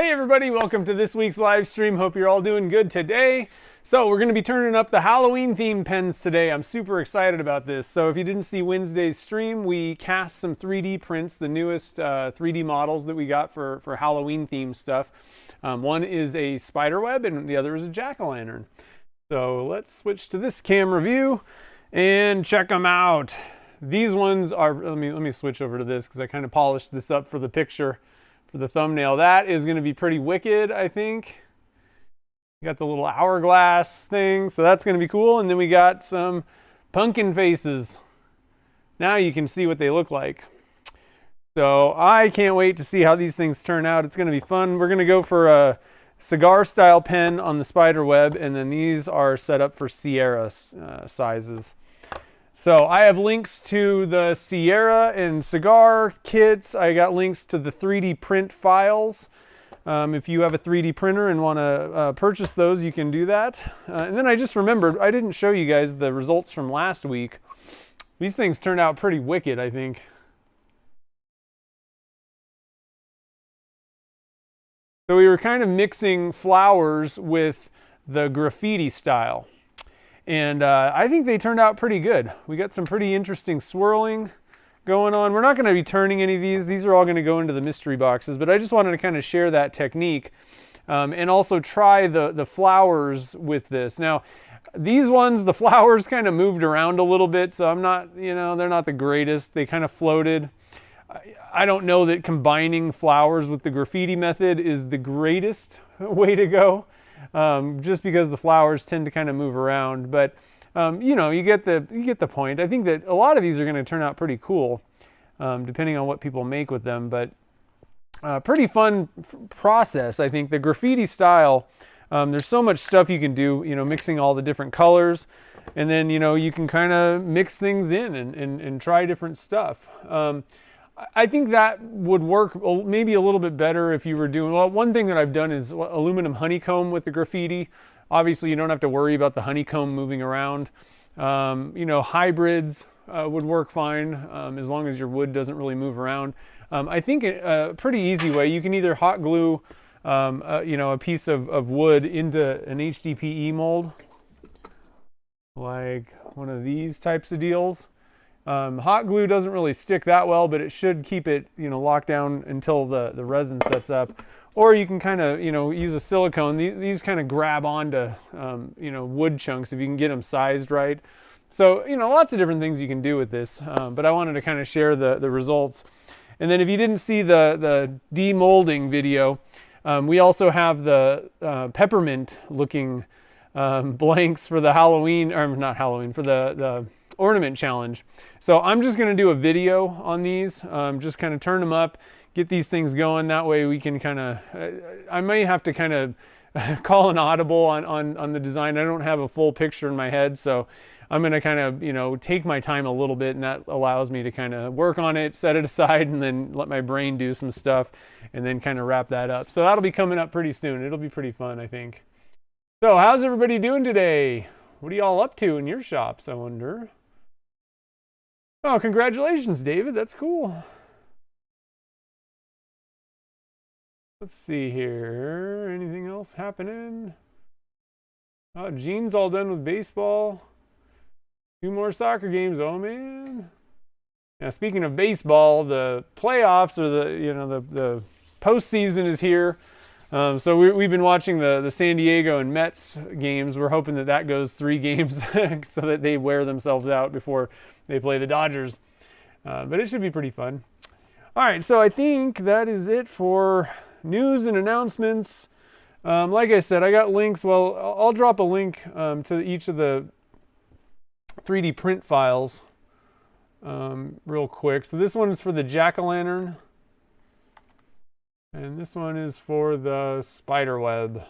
Hey everybody, welcome to this week's live stream. Hope you're all doing good today. So we're going to be turning up the Halloween themed pens today. I'm super excited about this. So if you didn't see Wednesday's stream, we cast some 3D prints, the newest 3D models that we got for Halloween themed stuff. One is a spider web and the other is a jack-o'-lantern. So let's switch to this camera view and check them out. These ones are, let me switch over to this because I kind of polished this up for the picture. For the thumbnail, that is going to be pretty wicked, I think. You got the little hourglass thing, so that's going to be cool. And then we got some pumpkin faces. Now you can see what they look like. So I can't wait to see how these things turn out. It's going to be fun. We're going to go for a cigar style pen on the spider web, and then these are set up for Sierra sizes. So I have links to the Sierra and cigar kits. I got links to the 3D print files. If you have a 3D printer and want to purchase those, you can do that. And then I just remembered, I didn't show you guys the results from last week. These things turned out pretty wicked, I think. So we were kind of mixing flowers with the graffiti style. And I think they turned out pretty good. We got some pretty interesting swirling going on. We're not going to be turning any of these. These are all going to go into the mystery boxes, but I just wanted to kind of share that technique and also try the flowers with this. Now, these ones, the flowers kind of moved around a little bit, so I'm not, they're not the greatest. They kind of floated. I don't know that combining flowers with the graffiti method is the greatest way to go. Just because the flowers tend to kind of move around, but you get the point. I think that a lot of these are going to turn out pretty cool, depending on what people make with them. But pretty fun process, I think. The graffiti style, there's so much stuff you can do. Mixing all the different colors, and then you can kind of mix things in and try different stuff. I think that would work maybe a little bit better if you were doing, well, one thing that I've done is aluminum honeycomb with the graffiti. Obviously, you don't have to worry about the honeycomb moving around. Hybrids would work fine as long as your wood doesn't really move around. I think a pretty easy way, you can either hot glue a piece of wood into an HDPE mold, like one of these types of deals. Hot glue doesn't really stick that well, but it should keep it, locked down until the resin sets up. Or you can kind of, use a silicone. These kind of grab onto, wood chunks if you can get them sized right. So, lots of different things you can do with this. But I wanted to kind of share the results. And then if you didn't see the demolding video, we also have the peppermint looking blanks for the Halloween, or not Halloween, for the ornament challenge. So I'm just going to do a video on these, just kind of turn them up, get these things going. That way we can kind of, I may have to kind of call an audible on the design. I don't have a full picture in my head, so I'm going to kind of, take my time a little bit, and that allows me to kind of work on it, set it aside, and then let my brain do some stuff, and then kind of wrap that up. So that'll be coming up pretty soon. It'll be pretty fun, I think. So how's everybody doing today? What are y'all up to in your shops, I wonder? Oh, congratulations, David. That's cool. Let's see here. Anything else happening? Oh, Gene's all done with baseball. 2 more soccer games. Oh, man. Now, speaking of baseball, the playoffs or the postseason is here. So we've been watching the San Diego and Mets games. We're hoping that goes 3 games so that they wear themselves out before they play the Dodgers. But it should be pretty fun. All right, so I think that is it for news and announcements. Like I said, I got links. Well, I'll drop a link to each of the 3D print files real quick. So this one is for the jack-o'-lantern. And this one is for the spider web.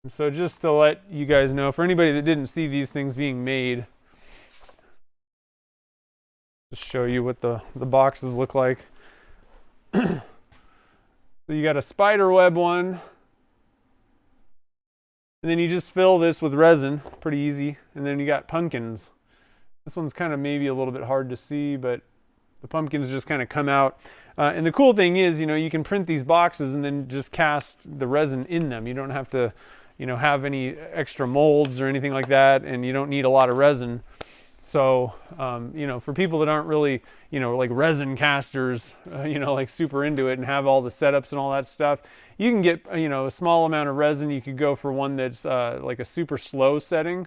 And so just to let you guys know, for anybody that didn't see these things being made, just show you what the boxes look like. So you got a spider web one. And then you just fill this with resin, pretty easy. And then you got pumpkins. This one's kind of maybe a little bit hard to see, but The pumpkins just kind of come out. And the cool thing is, you can print these boxes and then just cast the resin in them. You don't have to, have any extra molds or anything like that, and you don't need a lot of resin. So, for people that aren't really, like resin casters, like super into it and have all the setups and all that stuff, you can get, a small amount of resin. You could go for one that's like a super slow setting,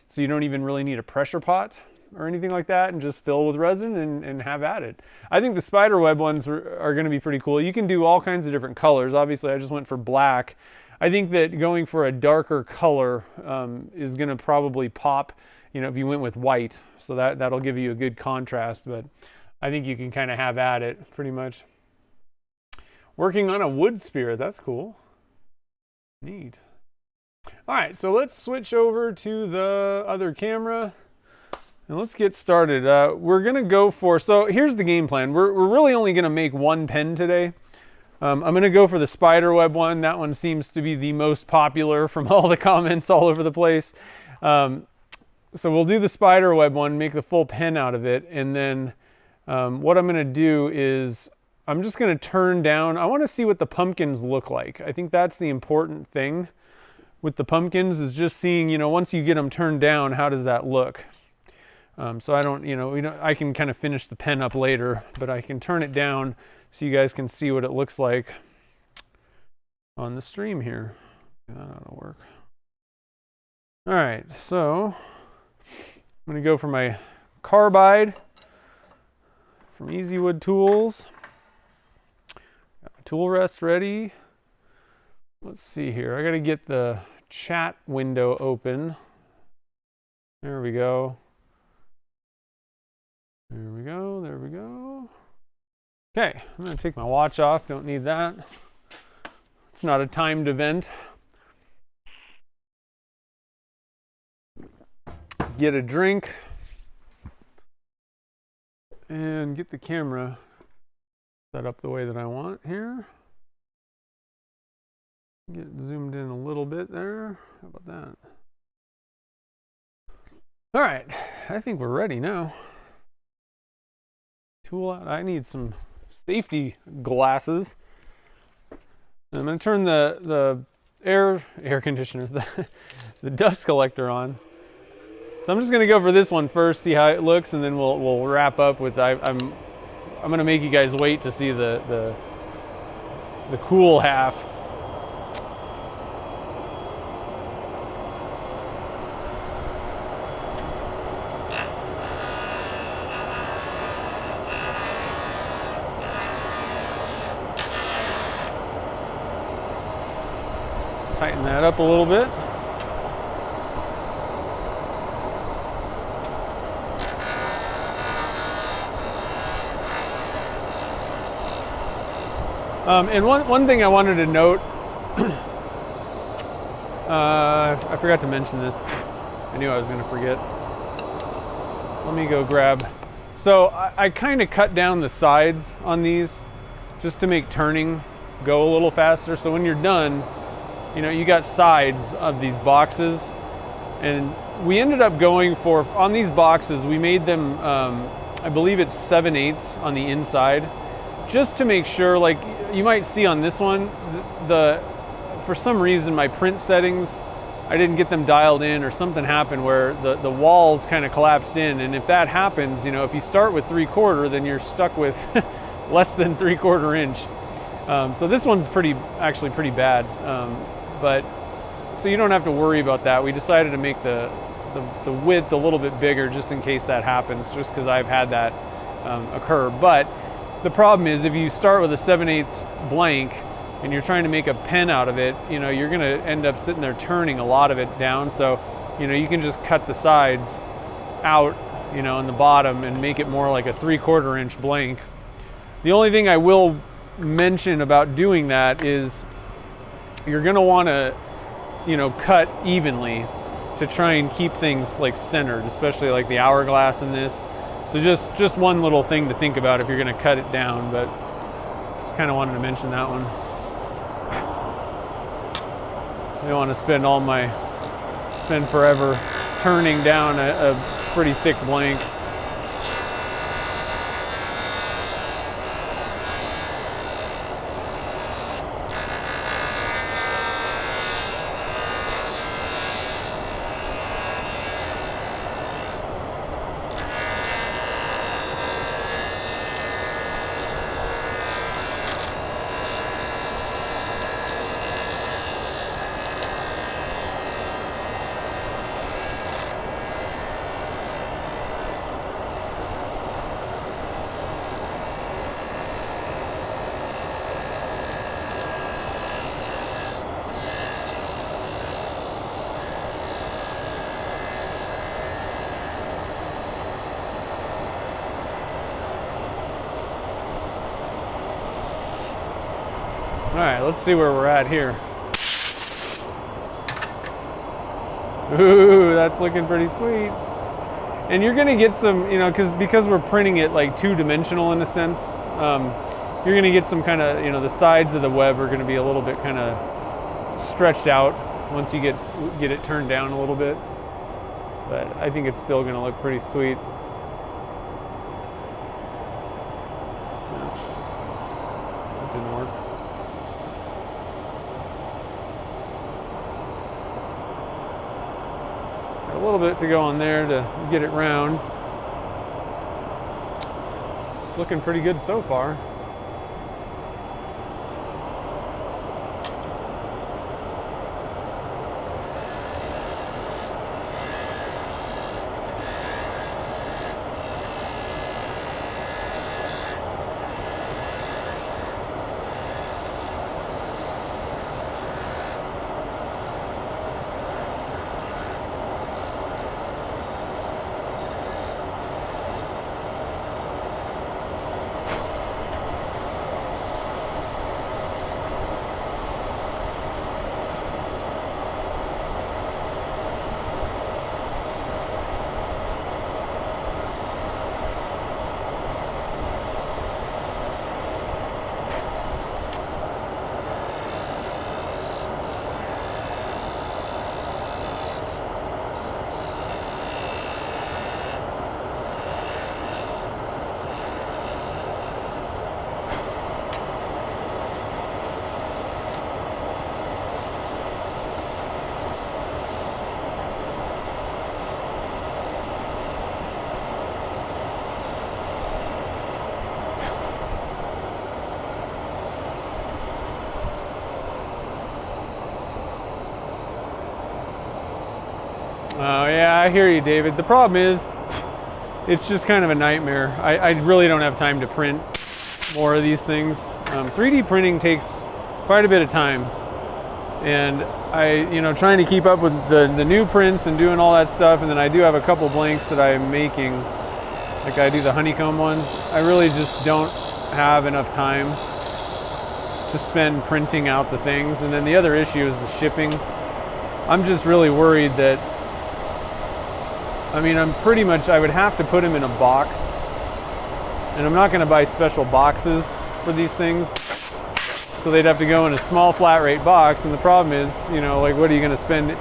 so you don't even really need a pressure pot or anything like that, and just fill with resin and have at it. I think the spider web ones are going to be pretty cool. You can do all kinds of different colors. Obviously, I just went for black. I think that going for a darker color is going to probably pop, if you went with white. So that'll give you a good contrast, but I think you can kind of have at it pretty much. Working on a wood spirit, that's cool. Neat. All right, so let's switch over to the other camera. And let's get started. We're gonna go for, so here's the game plan. We're really only gonna make one pen today. I'm gonna go for the spider web one. That one seems to be the most popular from all the comments all over the place. So we'll do the spider web one, make the full pen out of it. And then what I'm gonna do is I'm just gonna turn down, I wanna see what the pumpkins look like. I think that's the important thing with the pumpkins, is just seeing, once you get them turned down, how does that look? So I don't, I can kind of finish the pen up later, but I can turn it down so you guys can see what it looks like on the stream here. That ought to work. All right, so I'm going to go for my carbide from Easy Wood Tools. Got my tool rest ready. Let's see here. I got to get the chat window open. There we go. There we go, there we go. Okay, I'm gonna take my watch off, don't need that. It's not a timed event. Get a drink and get the camera set up the way that I want here. Get zoomed in a little bit there. How about that? All right, I think we're ready now. Tool out. I need some safety glasses. I'm going to turn the air conditioner, the dust collector on. So I'm just going to go for this one first, see how it looks, and then we'll wrap up with. I'm going to make you guys wait to see the cool half. Tighten that up a little bit. And one thing I wanted to note, I forgot to mention this. I knew I was going to forget. Let me go grab. So I kind of cut down the sides on these just to make turning go a little faster. So when you're done, you got sides of these boxes, and we ended up going for, on these boxes, we made them, I believe it's 7/8 on the inside, just to make sure, like you might see on this one, for some reason my print settings, I didn't get them dialed in, or something happened where the walls kind of collapsed in, and if that happens, if you start with 3/4, then you're stuck with less than 3/4 inch. So this one's actually pretty bad. But so you don't have to worry about that. We decided to make the width a little bit bigger just in case that happens, just because I've had that occur. But the problem is, if you start with a 7/8 blank and you're trying to make a pen out of it, you're going to end up sitting there turning a lot of it down. So you can just cut the sides out, in the bottom, and make it more like a 3/4 inch blank. The only thing I will mention about doing that is you're going to want to, cut evenly to try and keep things like centered, especially like the hourglass in this. So just one little thing to think about if you're going to cut it down, but just kind of wanted to mention that one. I don't want to spend forever turning down a pretty thick blank. All right, let's see where we're at here. Ooh, that's looking pretty sweet. And you're gonna get some, you know, because we're printing it like two-dimensional in a sense, you're gonna get some kind of, you know, the sides of the web are gonna be a little bit kind of stretched out once you get it turned down a little bit. But I think it's still gonna look pretty sweet. That didn't work. A little bit to go on there to get it round. It's looking pretty good so far. Oh yeah, I hear you, David. The problem is, it's just kind of a nightmare. I really don't have time to print more of these things. 3D printing takes quite a bit of time, and trying to keep up with the new prints and doing all that stuff, and then I do have a couple blanks that I'm making, like I do the honeycomb ones. I really just don't have enough time to spend printing out the things. And then the other issue is the shipping. I'm just really worried that, I mean, I would have to put them in a box, and I'm not going to buy special boxes for these things, so they'd have to go in a small flat rate box. And the problem is, you know, like, what are you going to spend?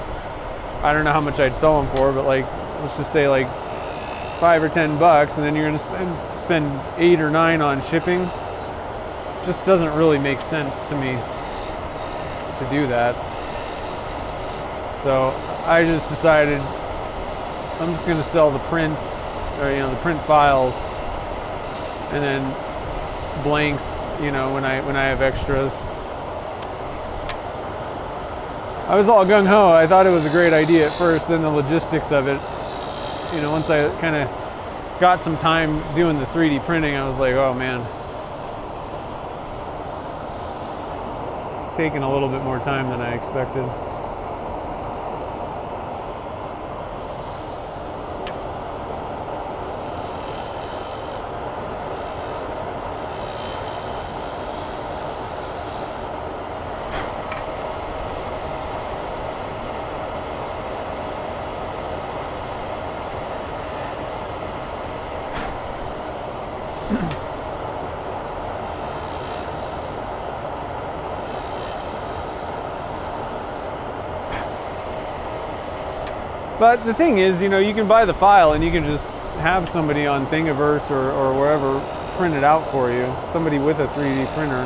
I don't know how much I'd sell them for, but like, let's just say like $5 or $10, and then you're going to spend 8 or 9 on shipping. Just doesn't really make sense to me to do that. So I just decided I'm just going to sell the prints, or, you know, the print files, and then blanks, you know, when I have extras. I was all gung-ho. I thought it was a great idea at first, then the logistics of it, you know, once I kind of got some time doing the 3D printing, I was like, oh man, it's taking a little bit more time than I expected. But the thing is, you know, you can buy the file and you can just have somebody on Thingiverse or wherever print it out for you. Somebody with a 3D printer.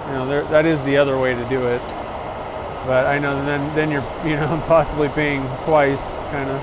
You know, that is the other way to do it. But I know then you're, you know, possibly paying twice, kind of.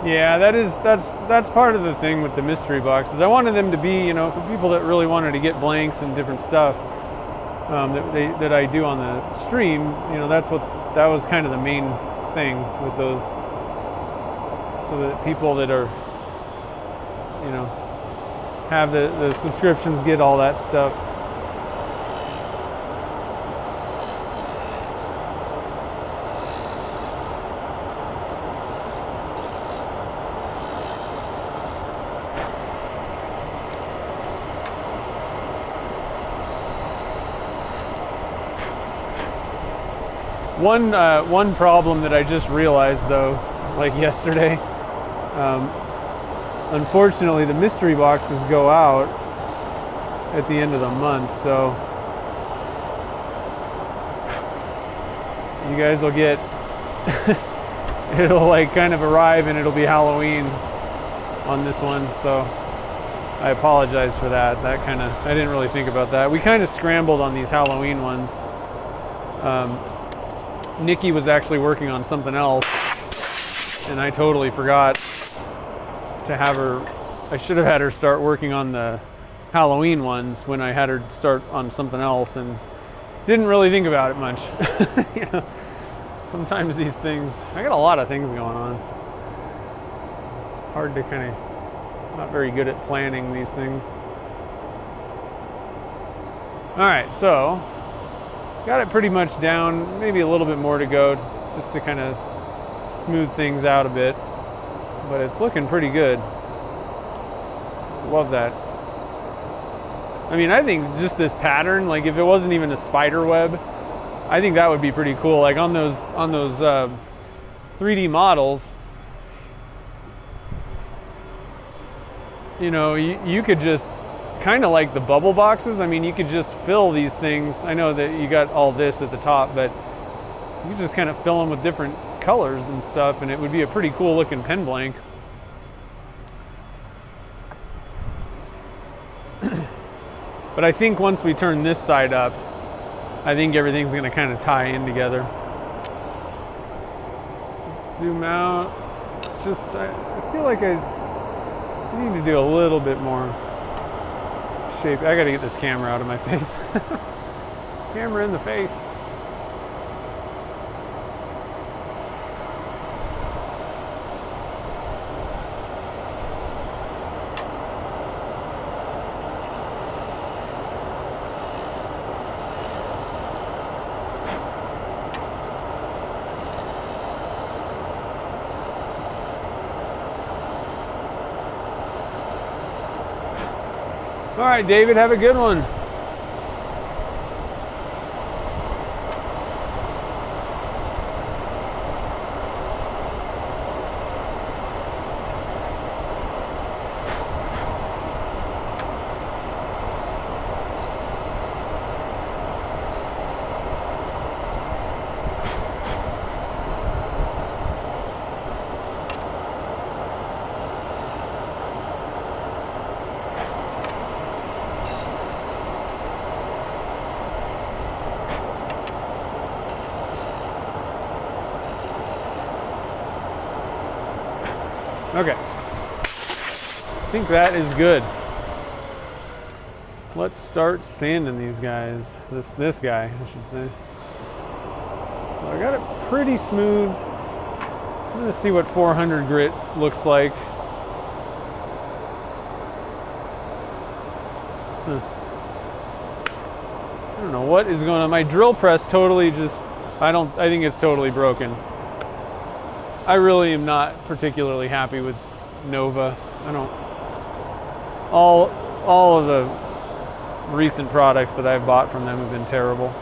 Yeah, that's part of the thing with the mystery boxes. I wanted them to be, you know, for people that really wanted to get blanks and different stuff that I do on the stream. You know, that was kind of the main thing with those, so that people that are, you know, have the subscriptions get all that stuff. One problem that I just realized though, like yesterday, unfortunately the mystery boxes go out at the end of the month, so you guys will get it'll like kind of arrive and it'll be Halloween on this one, so I apologize for that. I didn't really think about that. We kind of scrambled on these Halloween ones. Nikki was actually working on something else, and I totally forgot to have her. I should have had her start working on the Halloween ones when I had her start on something else, and didn't really think about it much. You know, sometimes these things, I got a lot of things going on. It's hard to not very good at planning these things. All right, so got it pretty much down, maybe a little bit more to go just to kind of smooth things out a bit, but it's looking pretty good. Love that. I mean, I think just this pattern, like if it wasn't even a spider web, I think that would be pretty cool. Like on those 3D models, you know, you could just kind of like the bubble boxes. I mean, you could just fill these things. I know that you got all this at the top, but you could just kind of fill them with different colors and stuff, and it would be a pretty cool looking pen blank. But I think once we turn this side up, I think everything's going to kind of tie in together. Let's zoom out. It's just, I feel like I need to do a little bit more shape. I got to get this camera out of my face. Camera in the face. All right, David, have a good one. Okay, I think that is good. Let's start sanding these guys. This guy, I should say. So I got it pretty smooth. I'm gonna see what 400 grit looks like. I don't know what is going on. My drill press totally just, I think it's totally broken. I really am not particularly happy with Nova. All of the recent products that I've bought from them have been terrible.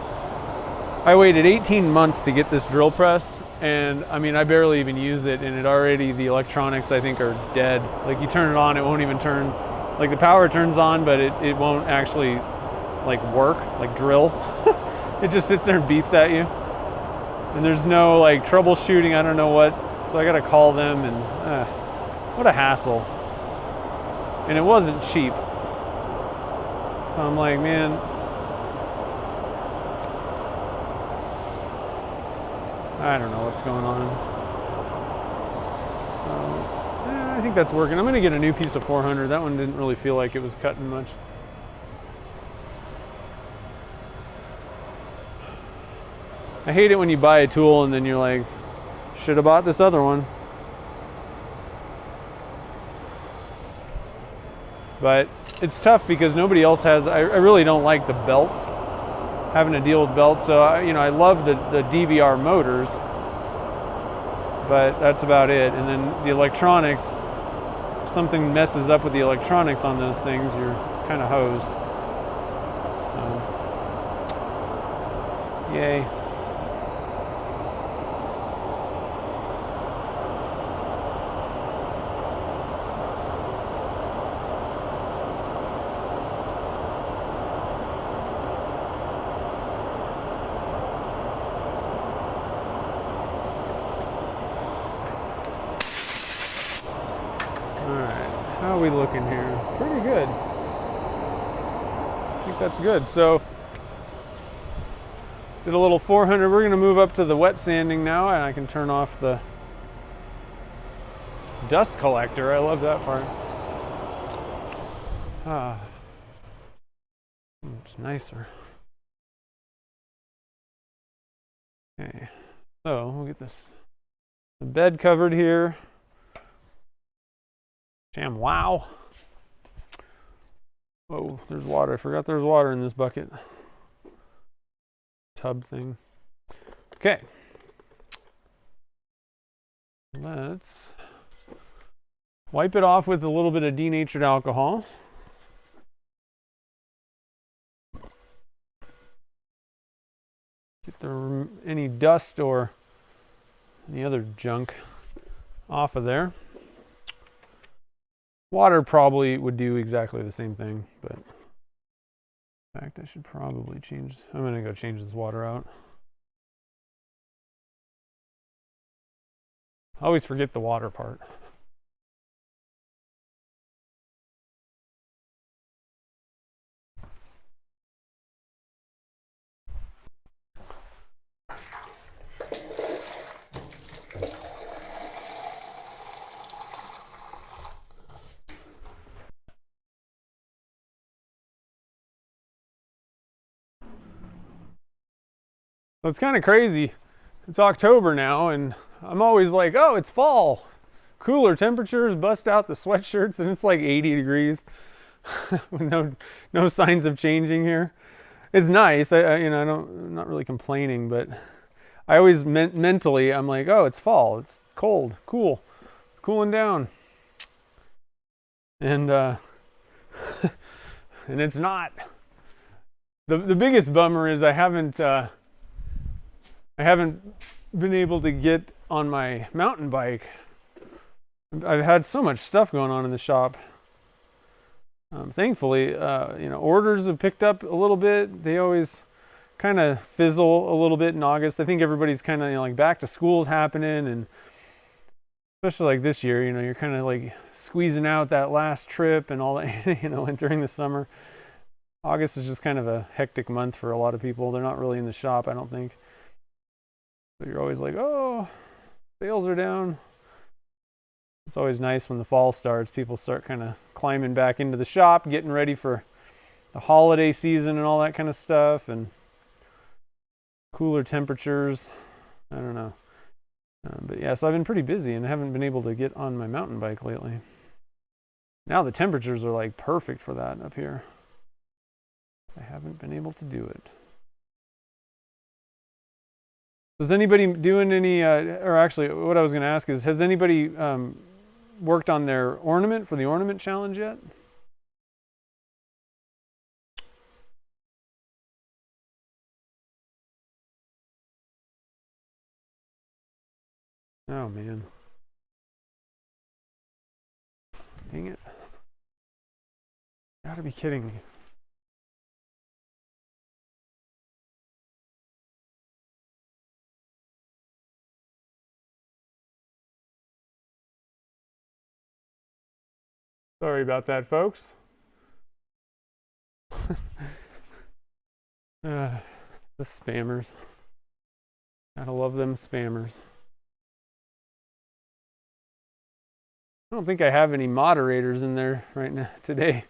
I waited 18 months to get this drill press, and I mean, I barely even use it, and the electronics I think are dead. Like you turn it on, it won't even turn, like the power turns on, but it won't actually like work, like drill. It just sits there and beeps at you. And there's no like troubleshooting, I don't know what. So I gotta call them, and what a hassle. And it wasn't cheap. So I'm like, man, I don't know what's going on. So I think that's working. I'm going to get a new piece of 400. That one didn't really feel like it was cutting much. I hate it when you buy a tool and then you're like, should have bought this other one. But it's tough because nobody else has. I really don't like the belts, having to deal with belts. So I love the DVR motors, but that's about it. And then the electronics, if something messes up with the electronics on those things, you're kind of hosed. So, yay. How are we looking here? Pretty good. I think that's good. So, did a little 400. We're going to move up to the wet sanding now, and I can turn off the dust collector. I love that part. Much nicer. Okay, so we'll get this the bed covered here. Damn, wow. Oh, there's water. I forgot there's water in this bucket. Tub thing. Okay. Let's wipe it off with a little bit of denatured alcohol. Get any dust or any other junk off of there. Water probably would do exactly the same thing, but in fact, I should probably change. I'm going to go change this water out. I always forget the water part. So it's kind of crazy. It's October now, and I'm always like, oh, it's fall. Cooler temperatures, bust out the sweatshirts, and it's like 80 degrees. With no signs of changing here. It's nice. I'm not really complaining, but I always mentally, I'm like, oh, it's fall. It's cold, cool, cooling down. And and it's not. The biggest bummer is I haven't been able to get on my mountain bike. I've had so much stuff going on in the shop. Thankfully, orders have picked up a little bit. They always kind of fizzle a little bit in August. I think everybody's kind of like back to school's happening, and especially like this year, you're kind of like squeezing out that last trip and all that, and during the summer. August is just kind of a hectic month for a lot of people. They're not really in the shop, I don't think. So you're always like, oh, sales are down. It's always nice when the fall starts. People start kind of climbing back into the shop, getting ready for the holiday season and all that kind of stuff, and cooler temperatures. I don't know. But yeah, so I've been pretty busy and haven't been able to get on my mountain bike lately. Now the temperatures are like perfect for that up here. I haven't been able to do it. Is anybody doing any, or actually what I was going to ask is, has anybody worked on their ornament for the ornament challenge yet? Oh man. Dang it. Gotta be kidding me. Sorry about that, folks. The spammers. Gotta love them spammers. I don't think I have any moderators in there right now today.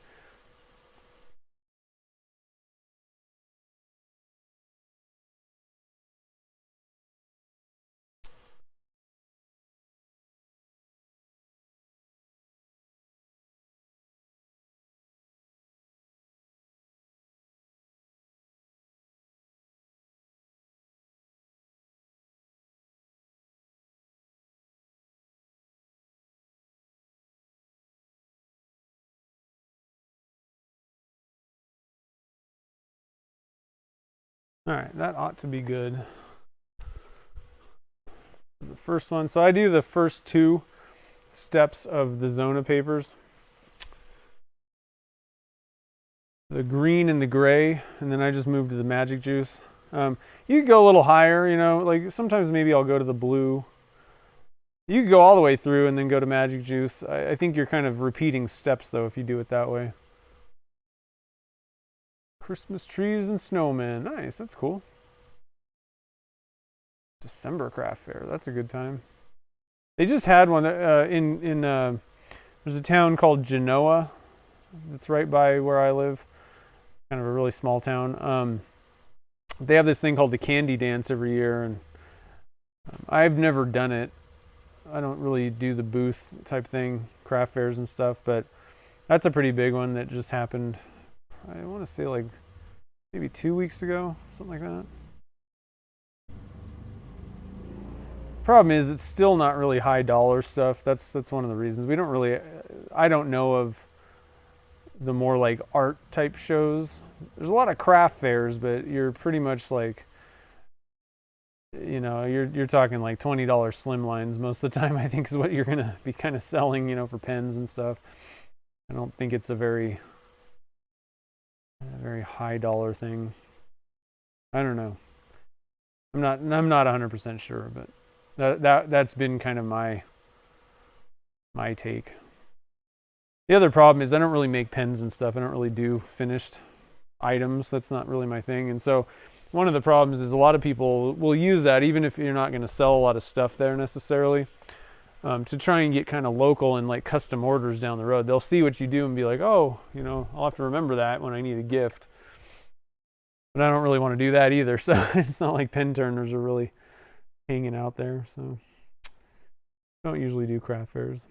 All right, that ought to be good. The first one, so I do the first 2 steps of the Zona papers. The green and the gray, and then I just move to the magic juice. You could go a little higher, you know, like sometimes maybe I'll go to the blue. You could go all the way through and then go to magic juice. I think you're kind of repeating steps though if you do it that way. Christmas trees and snowmen. Nice, that's cool. December craft fair, that's a good time. They just had one there's a town called Genoa that's right by where I live. Kind of a really small town. They have this thing called the Candy Dance every year, and I've never done it. I don't really do the booth type thing, craft fairs and stuff, but that's a pretty big one that just happened, I want to say like maybe 2 weeks ago, something like that. Problem is it's still not really high dollar stuff. That's one of the reasons. We don't really, I don't know of the more like art type shows. There's a lot of craft fairs, but you're pretty much like, you know, you're talking like $20 slimlines most of the time, I think is what you're gonna be kind of selling, you know, for pens and stuff. I don't think it's a very high dollar thing. I don't know. I'm not 100% sure, but that's been kind of my take. The other problem is I don't really make pens and stuff. I don't really do finished items. That's not really my thing. And so one of the problems is a lot of people will use that, even if you're not going to sell a lot of stuff there necessarily, to try and get kind of local and like custom orders down the road. They'll see what you do and be like, oh, you know, I'll have to remember that when I need a gift. But I don't really want to do that either. So it's not like pen turners are really hanging out there. So don't usually do craft fairs.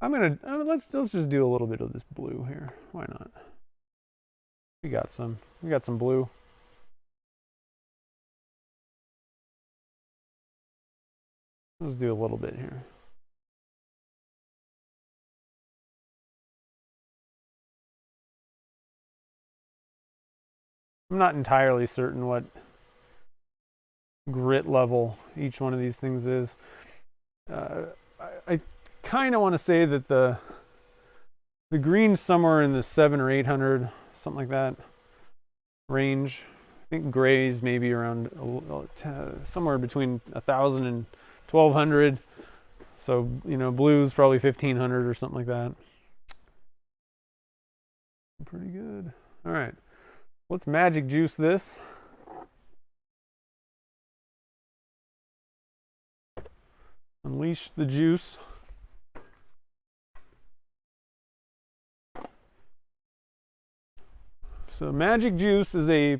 Let's just do a little bit of this blue here. Why not? We got some blue. Let's do a little bit here. I'm not entirely certain what grit level each one of these things is. I kind of want to say that the green's somewhere in the 700 or 800, something like that range. I think gray's maybe around somewhere between 1,000 and 1,200. So, you know, blue's probably 1,500 or something like that. Pretty good. All right, let's magic juice this. Unleash the juice. So magic juice is a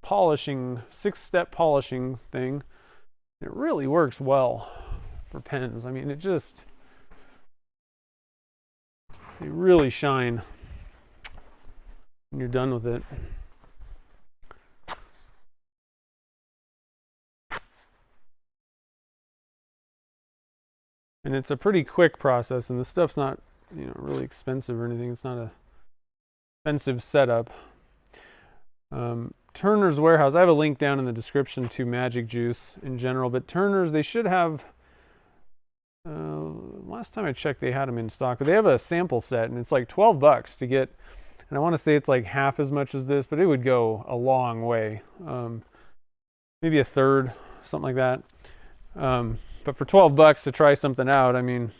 polishing, 6-step polishing thing. It really works well for pens. I mean, they really shine when you're done with it. And it's a pretty quick process, and the stuff's not, you know, really expensive or anything. It's not a expensive setup. Turner's Warehouse, I have a link down in the description to Magic Juice in general, but Turner's, they should have, last time I checked they had them in stock, but they have a sample set, and it's like $12 to get, and I want to say it's like half as much as this, but it would go a long way. Maybe a third, something like that. But for $12 to try something out, I mean,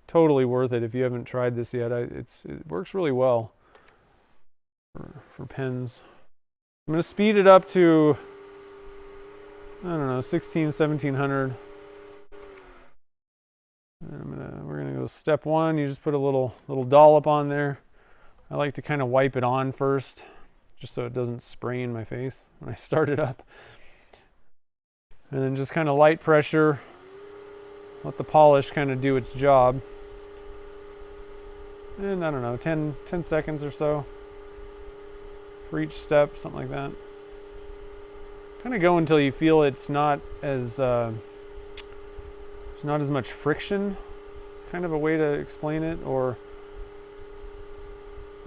totally worth it if you haven't tried this yet. It works really well for pens. I'm going to speed it up to, I don't know, 1600, 1700. And I'm going step one, you just put a little dollop on there. I like to kind of wipe it on first, just so it doesn't spray in my face when I start it up. And then just kind of light pressure, let the polish kind of do its job. And I don't know, 10 seconds or so for each step, something like that. Kind of go until you feel it's not as there's not as much friction. It's kind of a way to explain it, or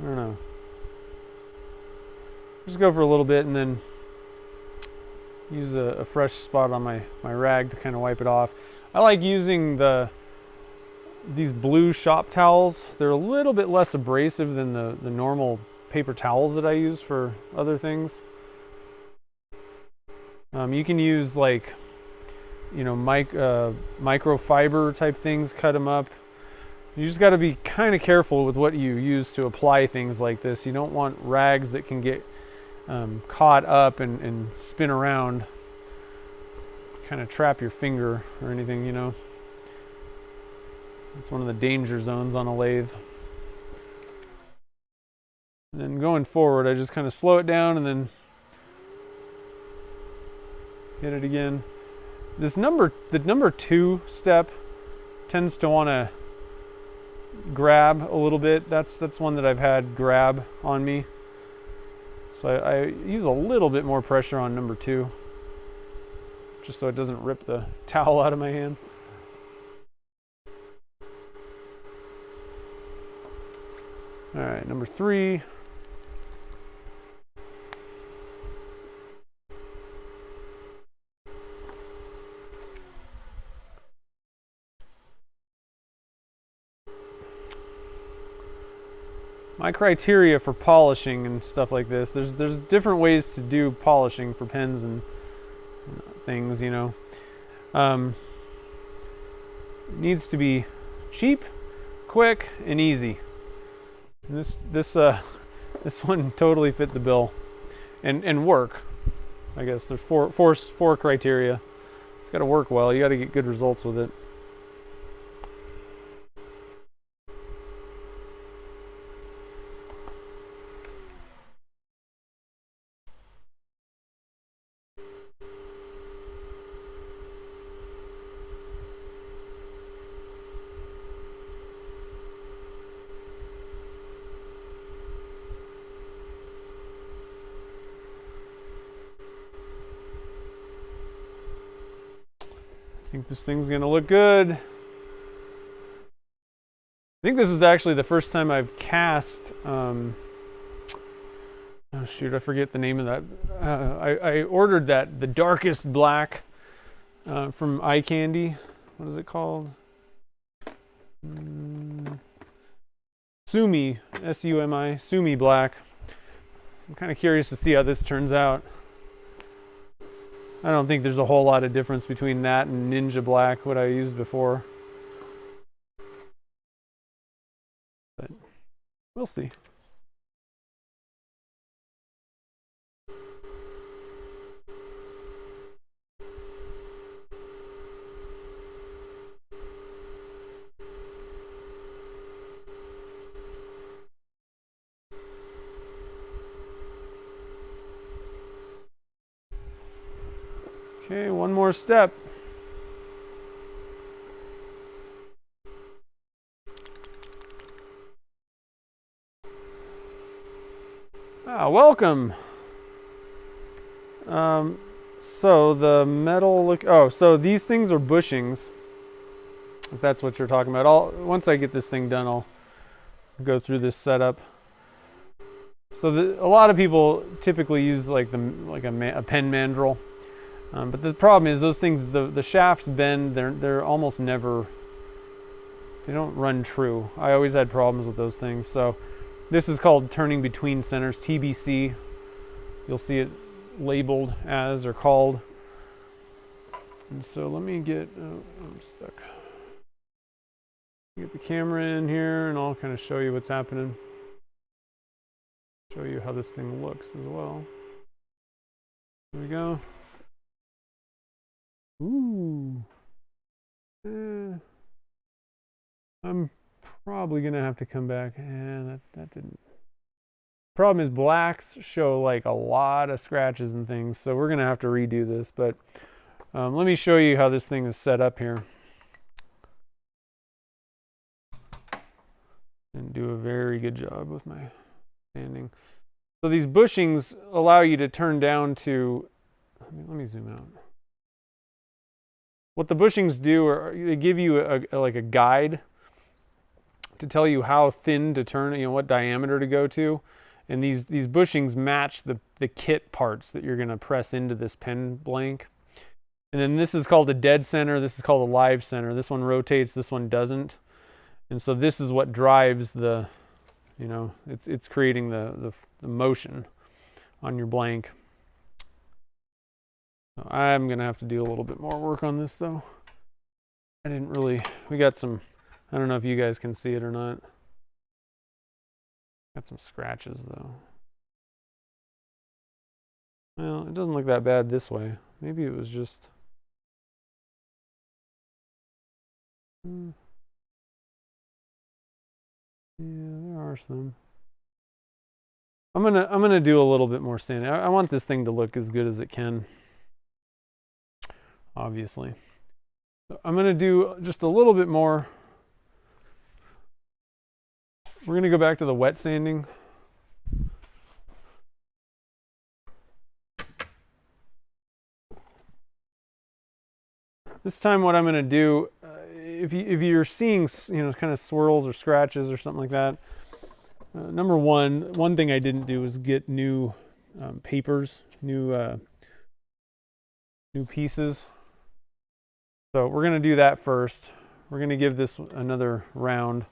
I don't know. Just go for a little bit and then use a fresh spot on my rag to kind of wipe it off. I like using these blue shop towels. They're a little bit less abrasive than the normal paper towels that I use for other things. You can use like, you know, microfiber type things, cut them up. You just got to be kind of careful with what you use to apply things like this. You don't want rags that can get caught up and spin around, kind of trap your finger or anything, you know. It's one of the danger zones on a lathe. And then going forward, I just kind of slow it down and then hit it again. The number 2 step tends to want to grab a little bit. That's one that I've had grab on me. So I use a little bit more pressure on number 2, just so it doesn't rip the towel out of my hand. All right, number 3. My criteria for polishing and stuff like this, there's different ways to do polishing for pens and things, you know. It needs to be cheap, quick, and easy. And this one totally fit the bill, and work. I guess there's four criteria. It's got to work well. You got to get good results with it. I think this thing's gonna look good. I think this is actually the first time I've cast, oh shoot, I forget the name of that. I ordered the darkest black from Eye Candy. What is it called? Sumi, S-U-M-I, Sumi black. I'm kind of curious to see how this turns out. I don't think there's a whole lot of difference between that and Ninja Black, what I used before. But we'll see. Okay, one more step. Welcome. So the metal look. Oh, so these things are bushings. If that's what you're talking about. Once I get this thing done, I'll go through this setup. So a lot of people typically use like a pen mandrel. But the problem is those things, the shafts bend, they're almost never, they don't run true. I always had problems with those things. So this is called turning between centers, TBC. You'll see it labeled as or called. And so let me get, I'm stuck. Get the camera in here and I'll kind of show you what's happening. Show you how this thing looks as well. There we go. Ooh. I'm Probably gonna have to come back. And that didn't. Problem is blacks show like a lot of scratches and things, so we're gonna have to redo this. But let me show you how this thing is set up here. And do a very good job with my sanding. So these bushings allow you to turn down to, let me zoom out. What the bushings do are they give you like a guide to tell you how thin to turn, what diameter to go to. And these bushings match the kit parts that you're gonna press into this pen blank. And then this is called a dead center, this is called a live center. This one rotates, this one doesn't. And so this is what drives the, it's creating the motion on your blank. So I'm gonna have to do a little bit more work on this though. We got some, I don't know if you guys can see it or not. Got some scratches though. Well, it doesn't look that bad this way. Maybe it was just, yeah, there are some. I'm gonna do a little bit more sanding. I want this thing to look as good as it can, obviously. So I'm gonna do just a little bit more. We're gonna go back to the wet sanding. This time what I'm gonna do, if you're seeing, kind of swirls or scratches or something like that, number one thing I didn't do was get new papers, new pieces. So we're gonna do that first. We're gonna give this another round.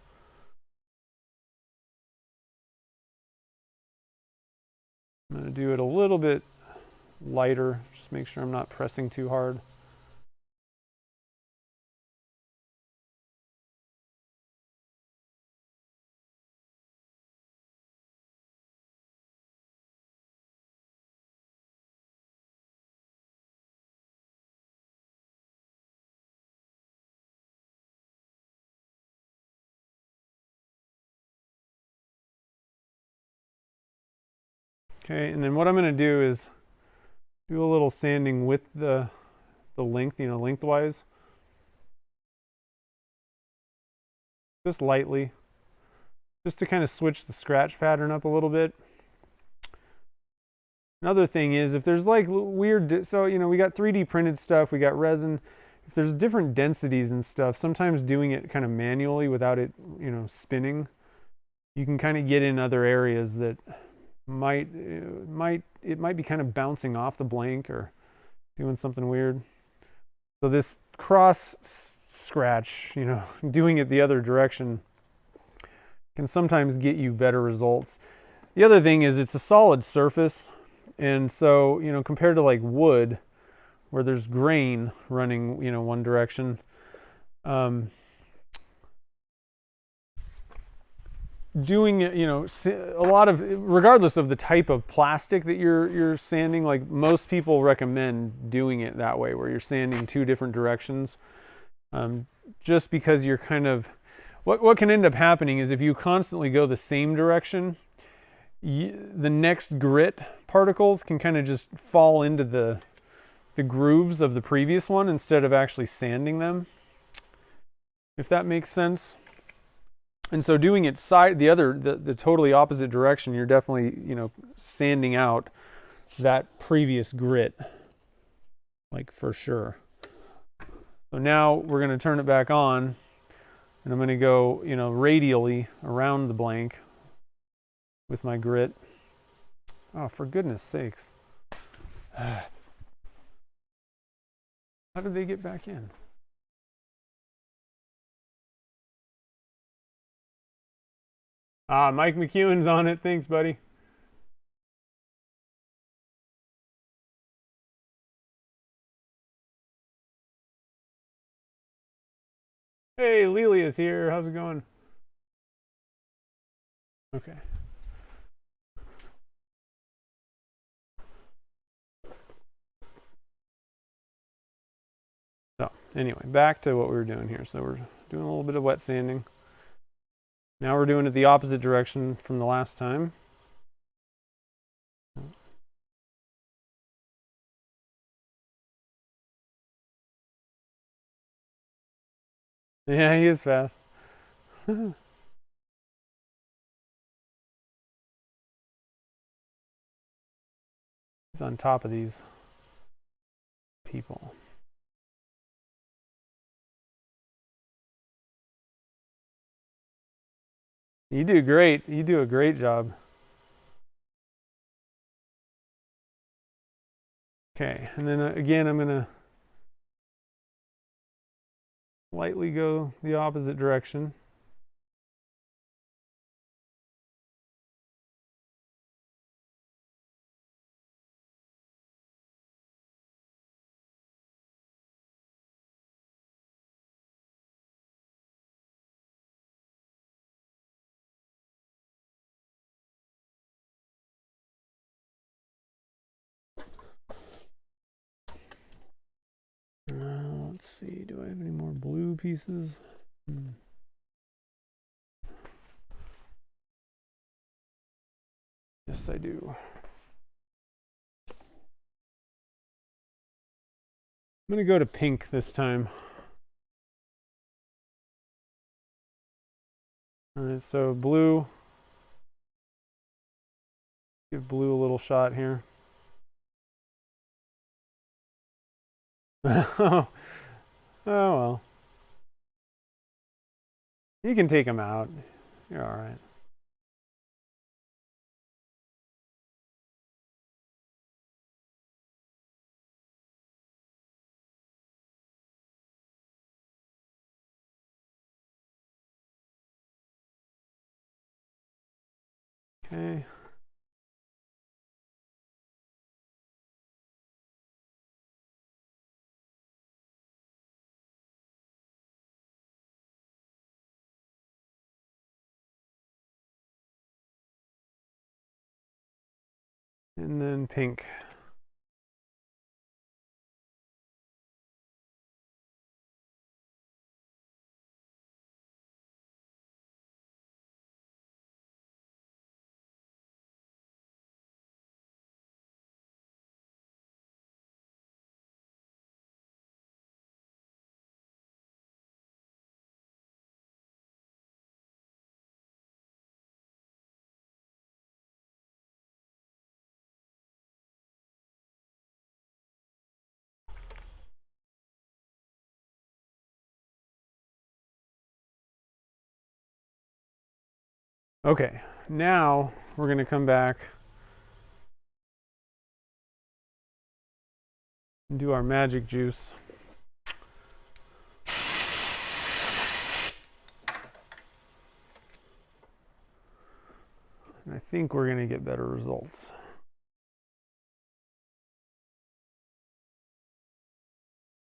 I'm gonna do it a little bit lighter, just make sure I'm not pressing too hard. Okay, and then what I'm going to do is do a little sanding with the length, lengthwise. Just lightly. Just to kind of switch the scratch pattern up a little bit. Another thing is if there's like weird, so we got 3D printed stuff, we got resin. If there's different densities and stuff, sometimes doing it kind of manually without it, spinning, you can kind of get in other areas that might be kind of bouncing off the blank or doing something weird. So this cross scratch, doing it the other direction can sometimes get you better results. The other thing is it's a solid surface, and so compared to like wood where there's grain running one direction, doing it, a lot of, regardless of the type of plastic that you're sanding, like most people recommend doing it that way, where you're sanding two different directions, just because you're kind of, what can end up happening is if you constantly go the same direction, the next grit particles can kind of just fall into the grooves of the previous one instead of actually sanding them, if that makes sense. And so doing it the totally opposite direction, you're definitely, sanding out that previous grit, like for sure. So now we're going to turn it back on, and I'm going to go, radially around the blank with my grit. Oh, for goodness sakes. How did they get back in? Mike McEwen's on it. Thanks, buddy. Hey, Lelia's here. How's it going? Okay. So anyway, back to what we were doing here. So we're doing a little bit of wet sanding. Now we're doing it the opposite direction from the last time. Yeah, he is fast. He's on top of these people. You do great. You do a great job. Okay, and then again, I'm gonna lightly go the opposite direction. Let's see, do I have any more blue pieces? Yes, I do. I'm gonna go to pink this time. All right, so blue. Give blue a little shot here. Oh well. You can take them out. You're all right. Okay. And then pink. Okay, now we're gonna come back and do our magic juice. And I think we're gonna get better results.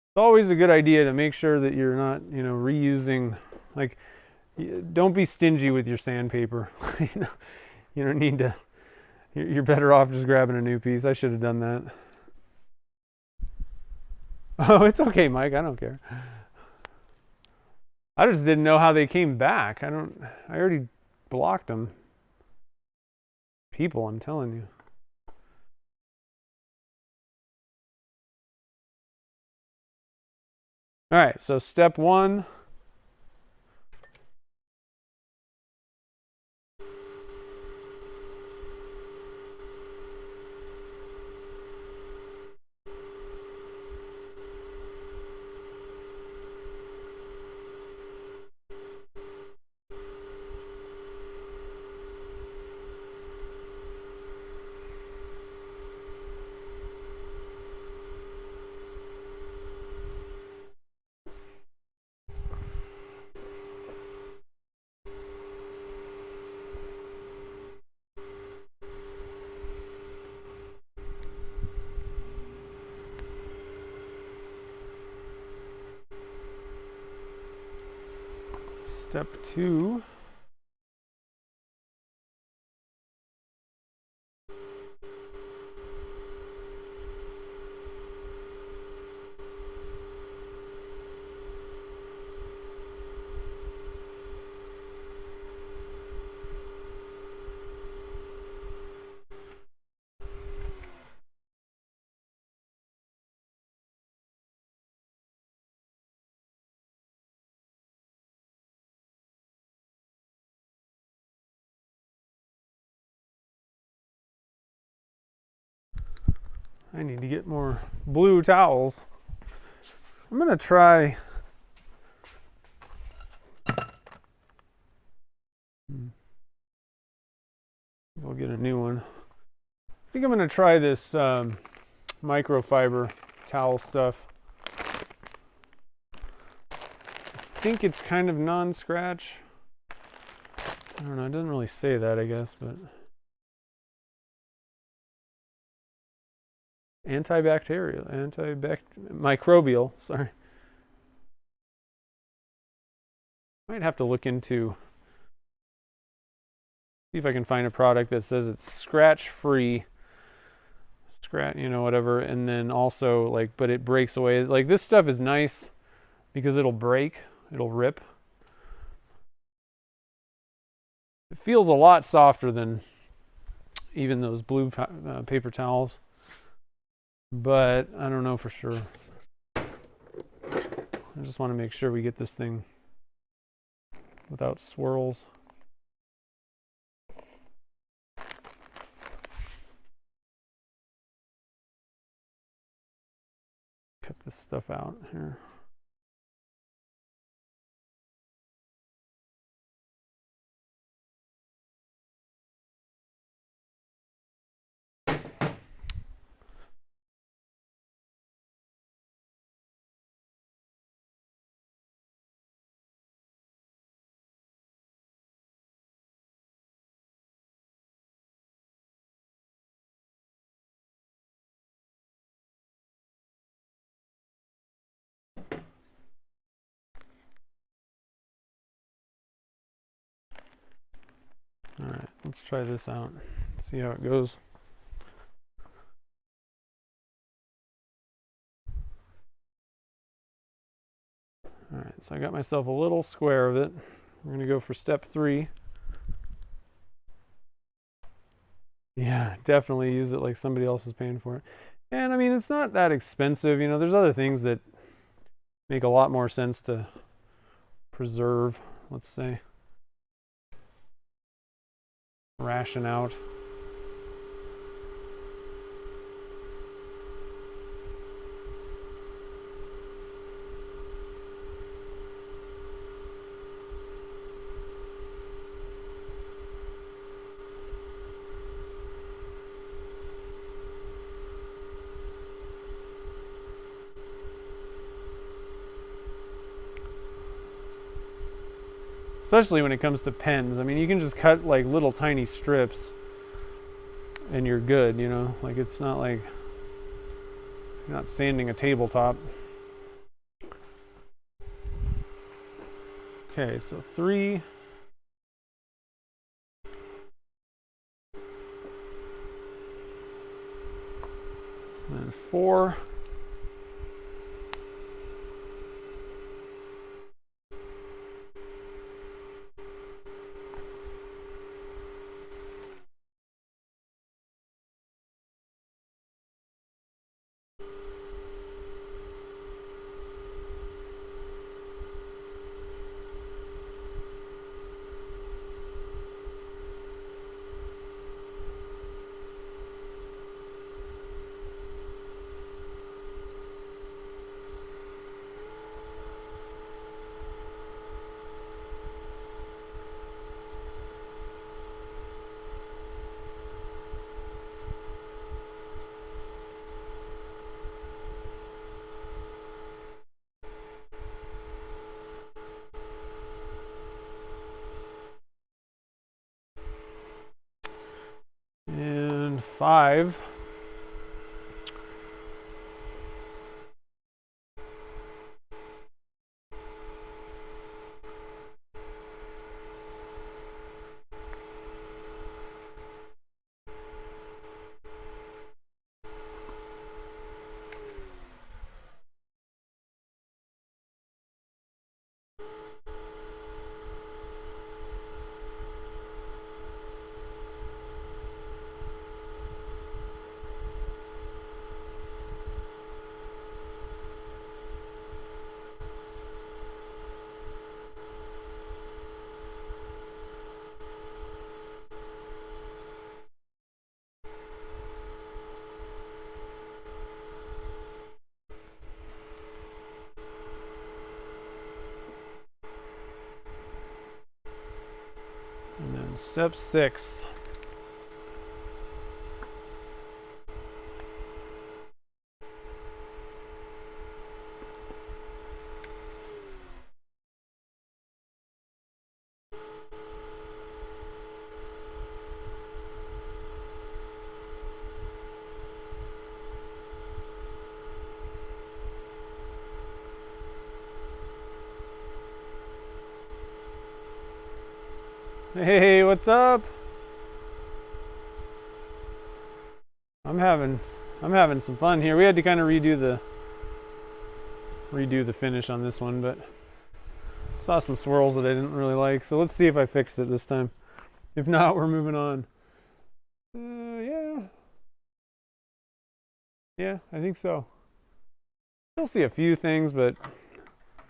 It's always a good idea to make sure that you're not, reusing, like, don't be stingy with your sandpaper. You don't need to, you're better off just grabbing a new piece. I should have done that. Oh, it's okay, Mike. I don't care. I just didn't know how they came back. I already blocked them. People, I'm telling you. All right, so step one. Step two. I need to get more blue towels. I'm gonna try. We'll get a new one. I think I'm gonna try this microfiber towel stuff. I think it's kind of non-scratch. I don't know, it doesn't really say that, I guess, but antibacterial, microbial, sorry. Might have to look into, see if I can find a product that says it's scratch-free, you know, whatever, and then also, like, but it breaks away. Like, this stuff is nice because it'll break, it'll rip. It feels a lot softer than even those blue paper towels, but I don't know for sure. I just want to make sure we get this thing without swirls. Cut this stuff out here. All right, let's try this out. See how it goes. All right, so I got myself a little square of it. We're gonna go for step 3. Yeah, definitely use it like somebody else is paying for it. And I mean, it's not that expensive. You know, there's other things that make a lot more sense to preserve, let's say. Ration out. Especially when it comes to pens. I mean, you can just cut like little tiny strips and you're good, you know? Like, it's not like you're not sanding a tabletop. Okay, so 3. And 4. And 5. Step 6. Hey, what's up? I'm having some fun here. We had to kind of redo the finish on this one, but saw some swirls that I didn't really like. So let's see if I fixed it this time. If not, we're moving on. Yeah, I think so. Still see a few things, but I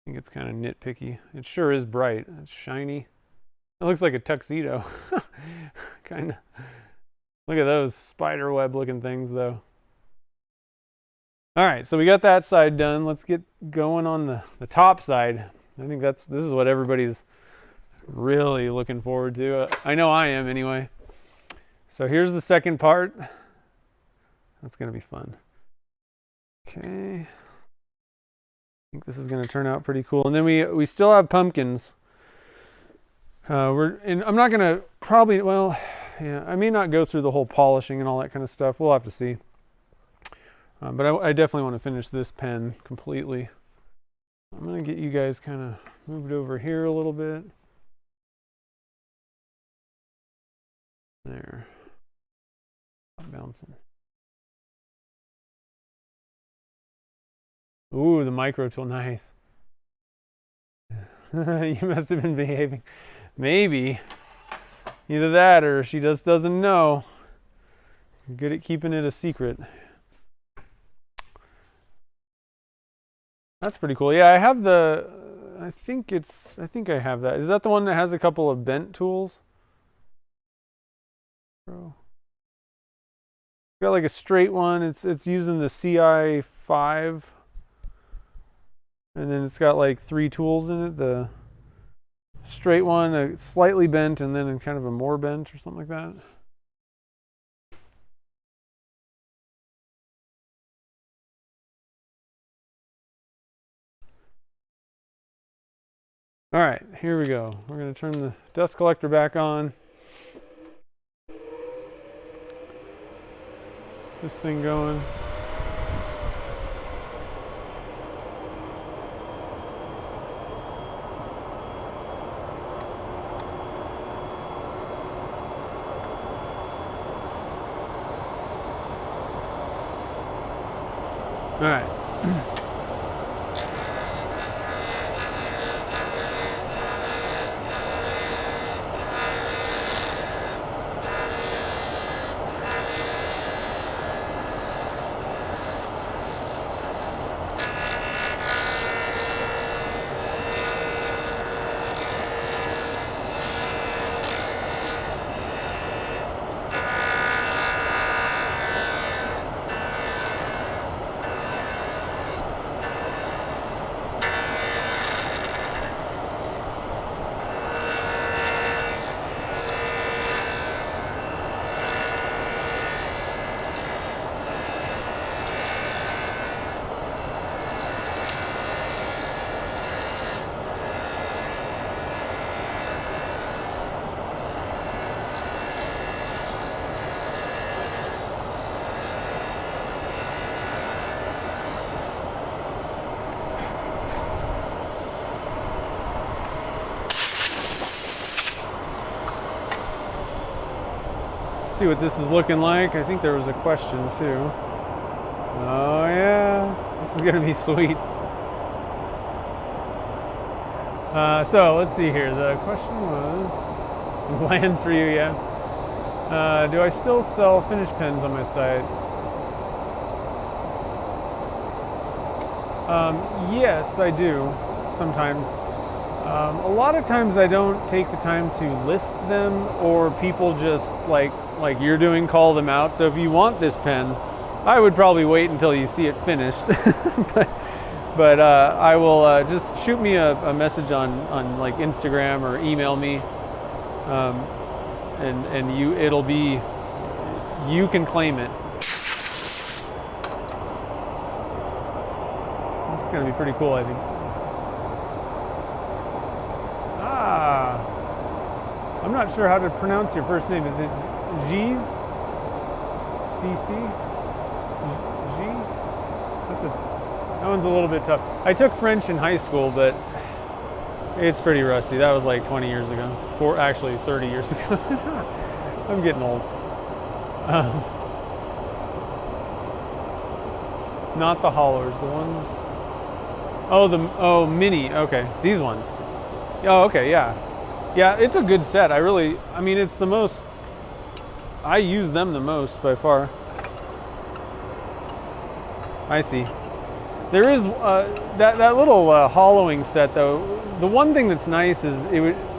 think it's kind of nitpicky. It sure is bright. It's shiny. It looks like a tuxedo. Kind of. Look at those spider web looking things though. All right, so we got that side done. Let's get going on the top side. I think this is what everybody's really looking forward to. I know I am anyway. So here's the second part. That's gonna be fun. Okay. I think this is gonna turn out pretty cool. And then we still have pumpkins. I'm not gonna I may not go through the whole polishing and all that kind of stuff. We'll have to see. But I definitely want to finish this pen completely. I'm gonna get you guys kind of moved over here a little bit. There. Stop bouncing. Ooh, the micro tool, nice. You must have been behaving. Maybe. Either that or she just doesn't know. You're good at keeping it a secret. That's pretty cool. Yeah, I have I think I have that. Is that the one that has a couple of bent tools? Got like a straight one. It's using the CI5. And then it's got like 3 tools in it. The straight one, a slightly bent, and then kind of a more bent or something like that. All right, here we go. We're going to turn the dust collector back on. This thing going. All right. See what this is looking like. I think there was a question too. Oh yeah, this is gonna be sweet. So let's see here. The question was some plans for you, yeah. Do I still sell finish pens on my site? Yes, I do sometimes. A lot of times I don't take the time to list them, or people just like you're doing, call them out. So if you want this pen, I would probably wait until you see it finished. but I will just shoot me a message on like Instagram or email me, and you can claim it. It's gonna be pretty cool, I think. I'm not sure how to pronounce your first name. Is it Gies? DC? G? That one's a little bit tough. I took French in high school, but it's pretty rusty. That was like 20 years ago. Actually 30 years ago. I'm getting old. Not the hollers, the ones. Oh, mini. Okay, these ones. Oh, okay, yeah. Yeah, it's a good set. I mean, it's the most, I use them the most by far. I see. There is that little hollowing set though. The one thing that's nice is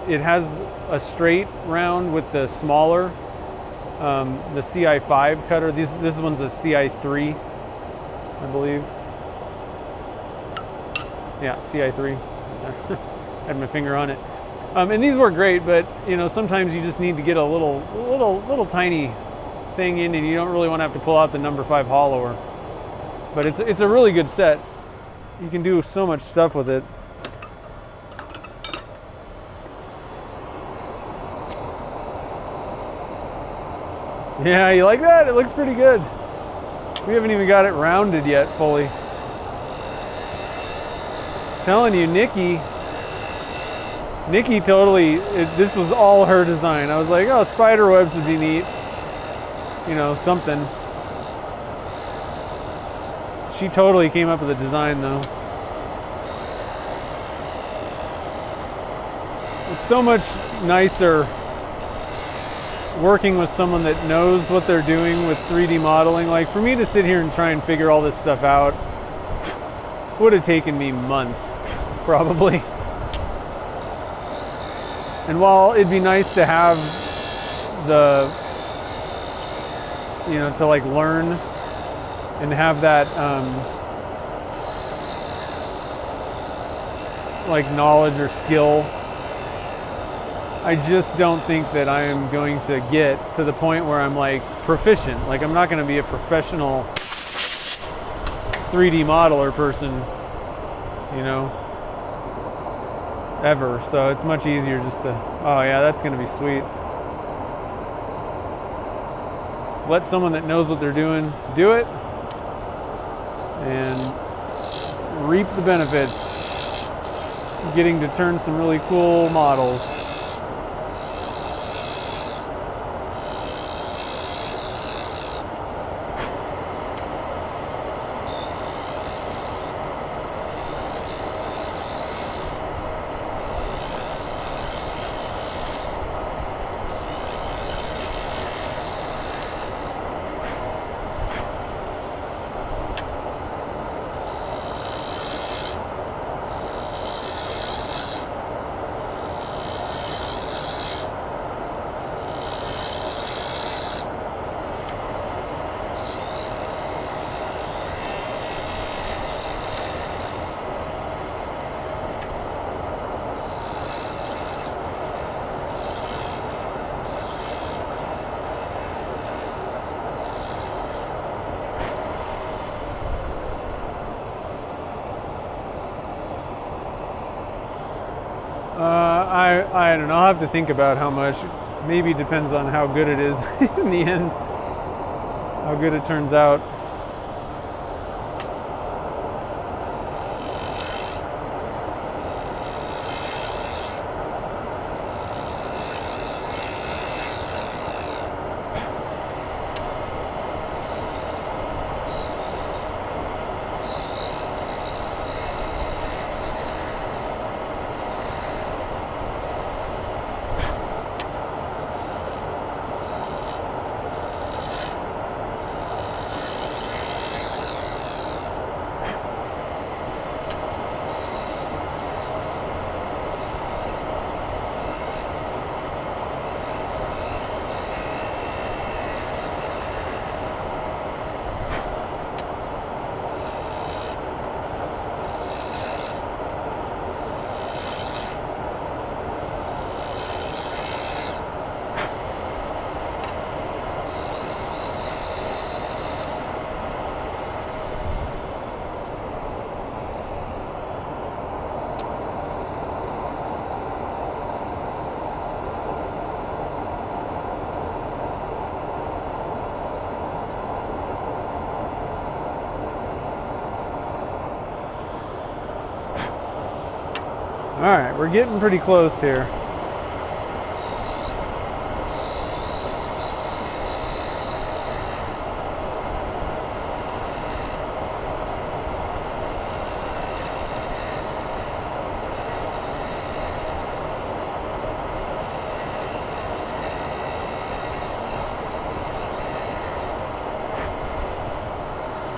it has a straight round with the smaller, the CI5 cutter. This one's a CI3, I believe. Yeah, CI3. Had my finger on it. And these work great, but sometimes you just need to get a little tiny thing in, and you don't really want to have to pull out the number 5 hollower. But it's a really good set. You can do so much stuff with it. Yeah, you like that? It looks pretty good. We haven't even got it rounded yet fully. Telling you, Nikki totally, this was all her design. I was like, oh, spider webs would be neat. Something. She totally came up with the design though. It's so much nicer working with someone that knows what they're doing with 3D modeling. Like for me to sit here and try and figure all this stuff out would have taken me months, probably. And while it'd be nice to have to like learn and have that like knowledge or skill, I just don't think that I am going to get to the point where I'm like proficient. Like I'm not going to be a professional 3D modeler person, ever. So it's much easier just to, oh yeah, that's going to be sweet. Let someone that knows what they're doing do it and reap the benefits, getting to turn some really cool models. I don't know. I'll have to think about how much. Maybe it depends on how good it is in the end, how good it turns out. All right, we're getting pretty close here.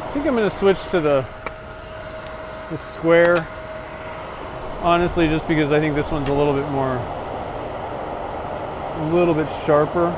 I think I'm going to switch to the square, honestly, just because I think this one's a little bit sharper.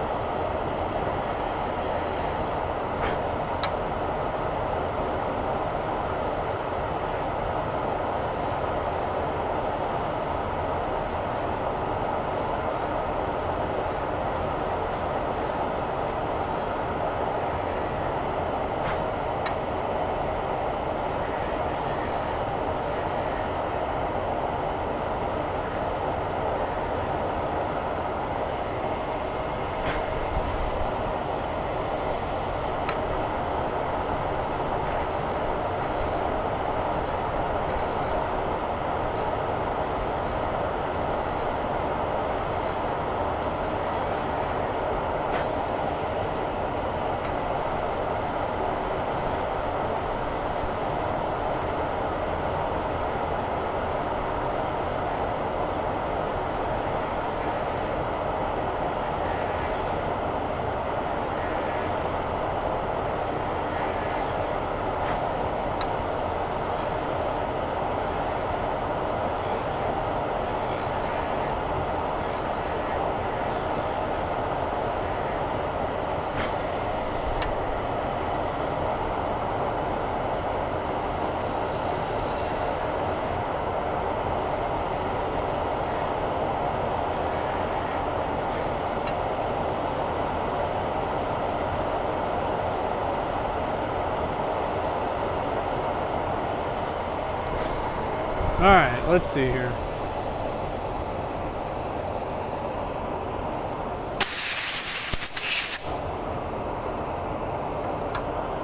All right, let's see here.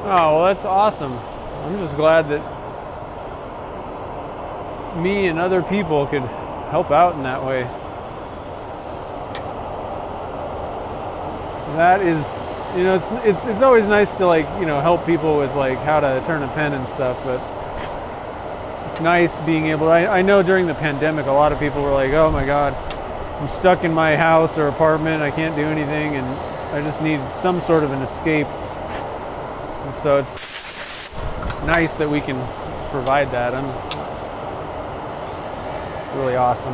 Oh, well, that's awesome. I'm just glad that me and other people could help out in that way. That is, you know, it's always nice to, like, you know, help people with like how to turn a pen and stuff, but it's nice being able to, I know during the pandemic a lot of people were like, oh my god, I'm stuck in my house or apartment, I can't do anything, and I just need some sort of an escape. And so it's nice that we can provide that. It's really awesome.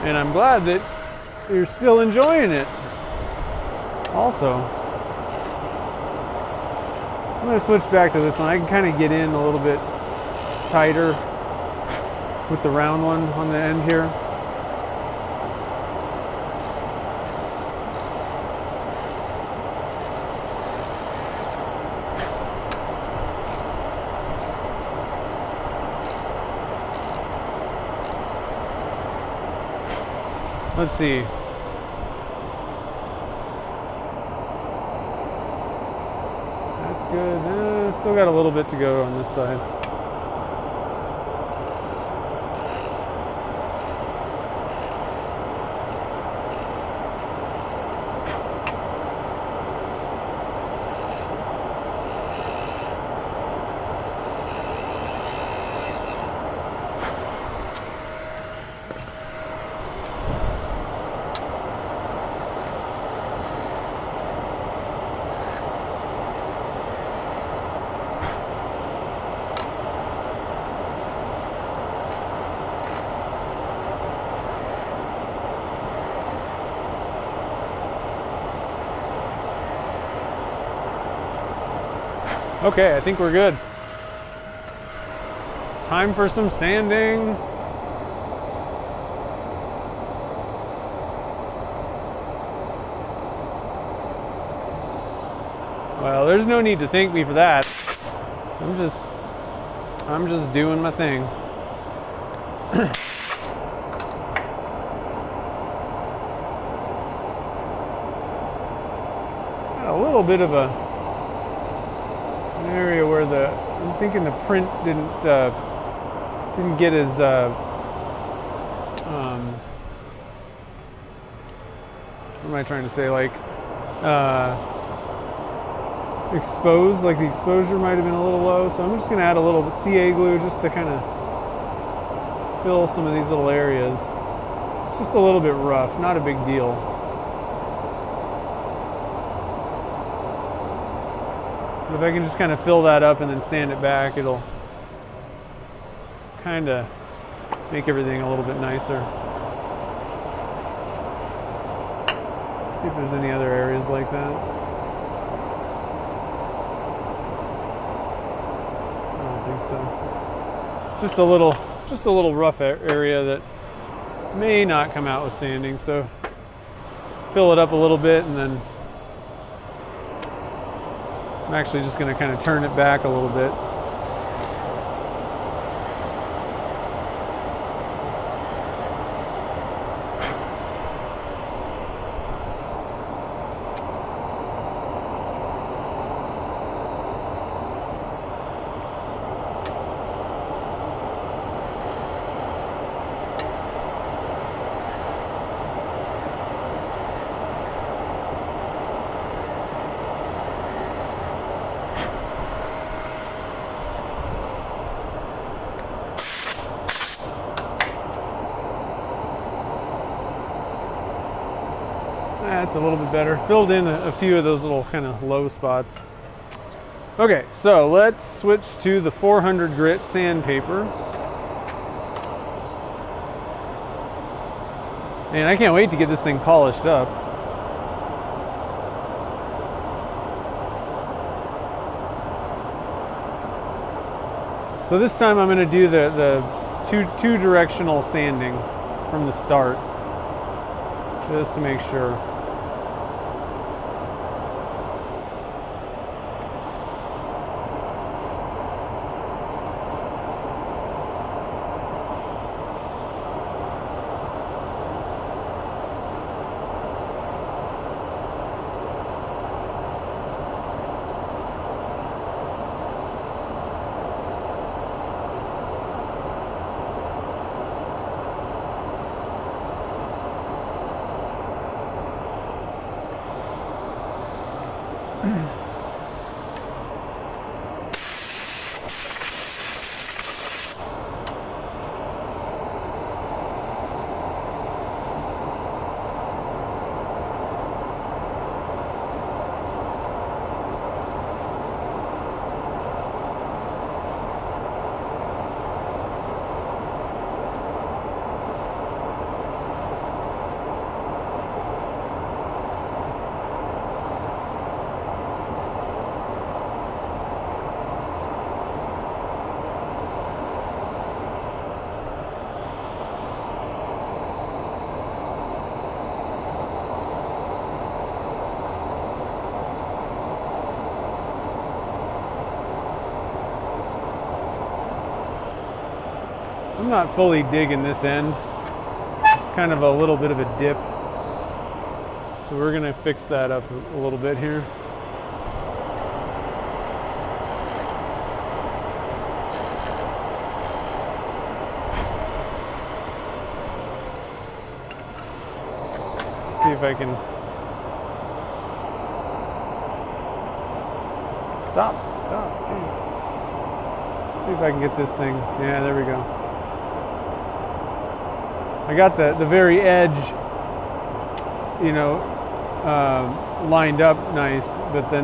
And I'm glad that you're still enjoying it also. I'm going to switch back to this one. I can kind of get in a little bit tighter with the round one on the end here. Let's see. That's good. Still got a little bit to go on this side. Okay, I think we're good. Time for some sanding. Well, there's no need to thank me for that. I'm just doing my thing. little bit of an area where I'm thinking the print didn't get as what am I trying to say, like exposed, like the exposure might have been a little low. So I'm just going to add a little CA glue just to kind of fill some of these little areas. It's just a little bit rough, not a big deal. But if I can just kind of fill that up and then sand it back, it'll kind of make everything a little bit nicer. See if there's any other areas like that. I don't think so. Just a little rough area that may not come out with sanding. So fill it up a little bit, and then I'm actually just going to kind of turn it back a little bit. That's a little bit better. Filled in a few of those little kind of low spots. Okay, so let's switch to the 400 grit sandpaper. And I can't wait to get this thing polished up. So this time I'm going to do the two directional sanding from the start, just to make sure. I'm not fully digging this end. It's kind of a little bit of a dip. So we're going to fix that up a little bit here. See if I can stop. Jeez. See if I can get this thing. Yeah, there we go. I got the very edge, you know, lined up nice, but then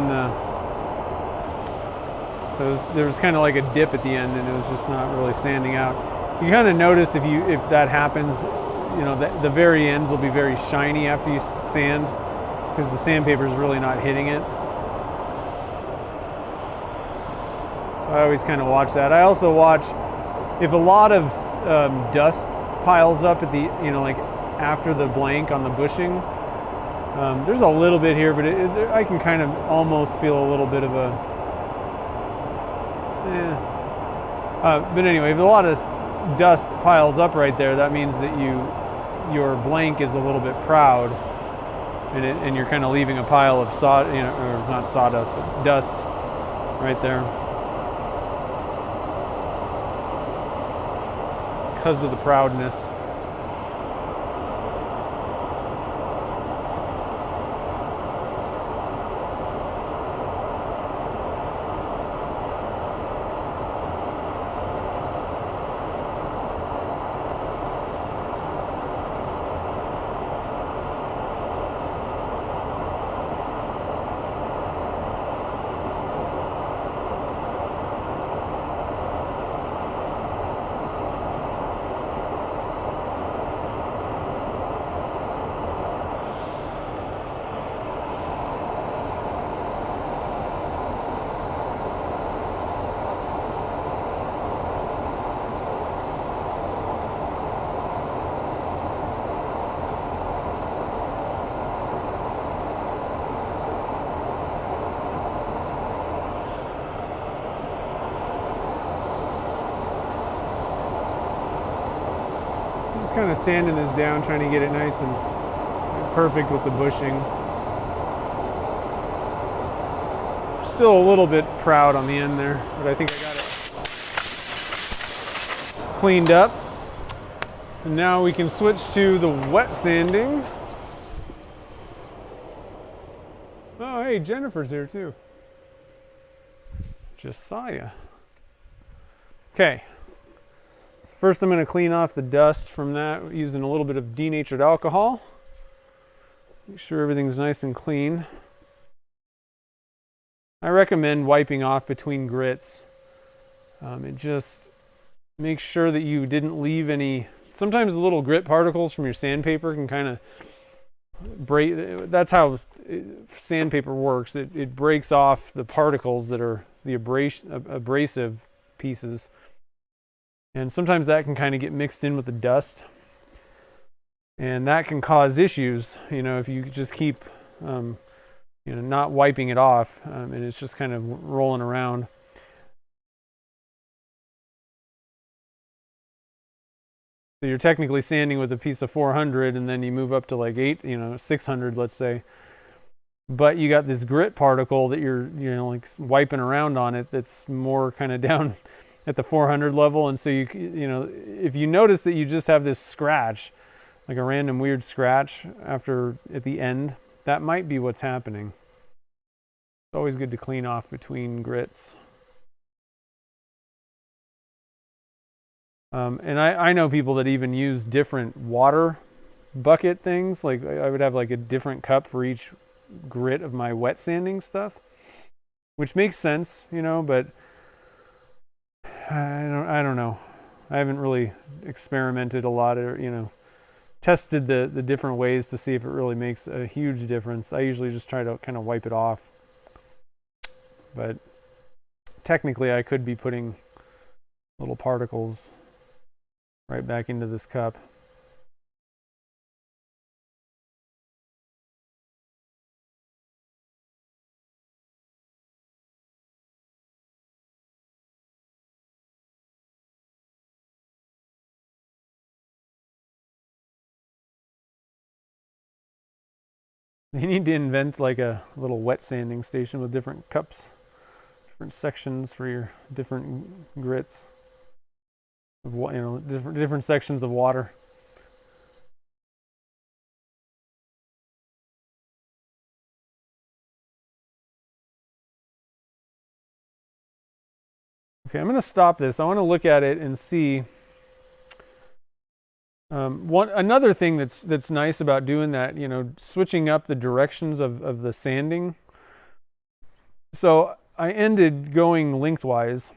so there was kind of like a dip at the end, and it was just not really sanding out. You kind of notice if that happens, you know, the very ends will be very shiny after you sand, because the sandpaper is really not hitting it. So I always kind of watch that. I also watch if a lot of dust piles up at the, you know, like after the blank on the bushing. There's a little bit here, but I can kind of almost feel a little bit of a, but anyway, if a lot of dust piles up right there, that means that your blank is a little bit proud. and you're kind of leaving a pile of or not sawdust, but dust right there because of the proudness. Just kind of sanding this down, trying to get it nice and perfect with the bushing. Still a little bit proud on the end there, but I think I got it cleaned up. And now we can switch to the wet sanding. Oh, hey, Jennifer's here too. Josiah. Okay. So first I'm going to clean off the dust from that using a little bit of denatured alcohol. Make sure everything's nice and clean. I recommend wiping off between grits. It just makes sure that you didn't leave any. Sometimes the little grit particles from your sandpaper can kind of break. That's how sandpaper works. It breaks off the particles that are the abrasive pieces. And sometimes that can kind of get mixed in with the dust. And that can cause issues, if you just keep not wiping it off, and it's just kind of rolling around. So you're technically sanding with a piece of 400, and then you move up to like 600, let's say. But you got this grit particle that you're like wiping around on it that's more kind of down at the 400 level, and so if you notice that you just have this scratch, like a random weird scratch at the end, that might be what's happening. It's always good to clean off between grits. And I know people that even use different water bucket things. Like I would have like a different cup for each grit of my wet sanding stuff, which makes sense, but I don't know. I haven't really experimented a lot or, tested the different ways to see if it really makes a huge difference. I usually just try to kind of wipe it off. But technically I could be putting little particles right back into this cup. You need to invent like a little wet sanding station with different cups, different sections for your different grits of different sections of water. Okay, I'm going to stop this. I want to look at it and see. Another thing that's nice about doing that, switching up the directions of the sanding. So I ended going lengthwise,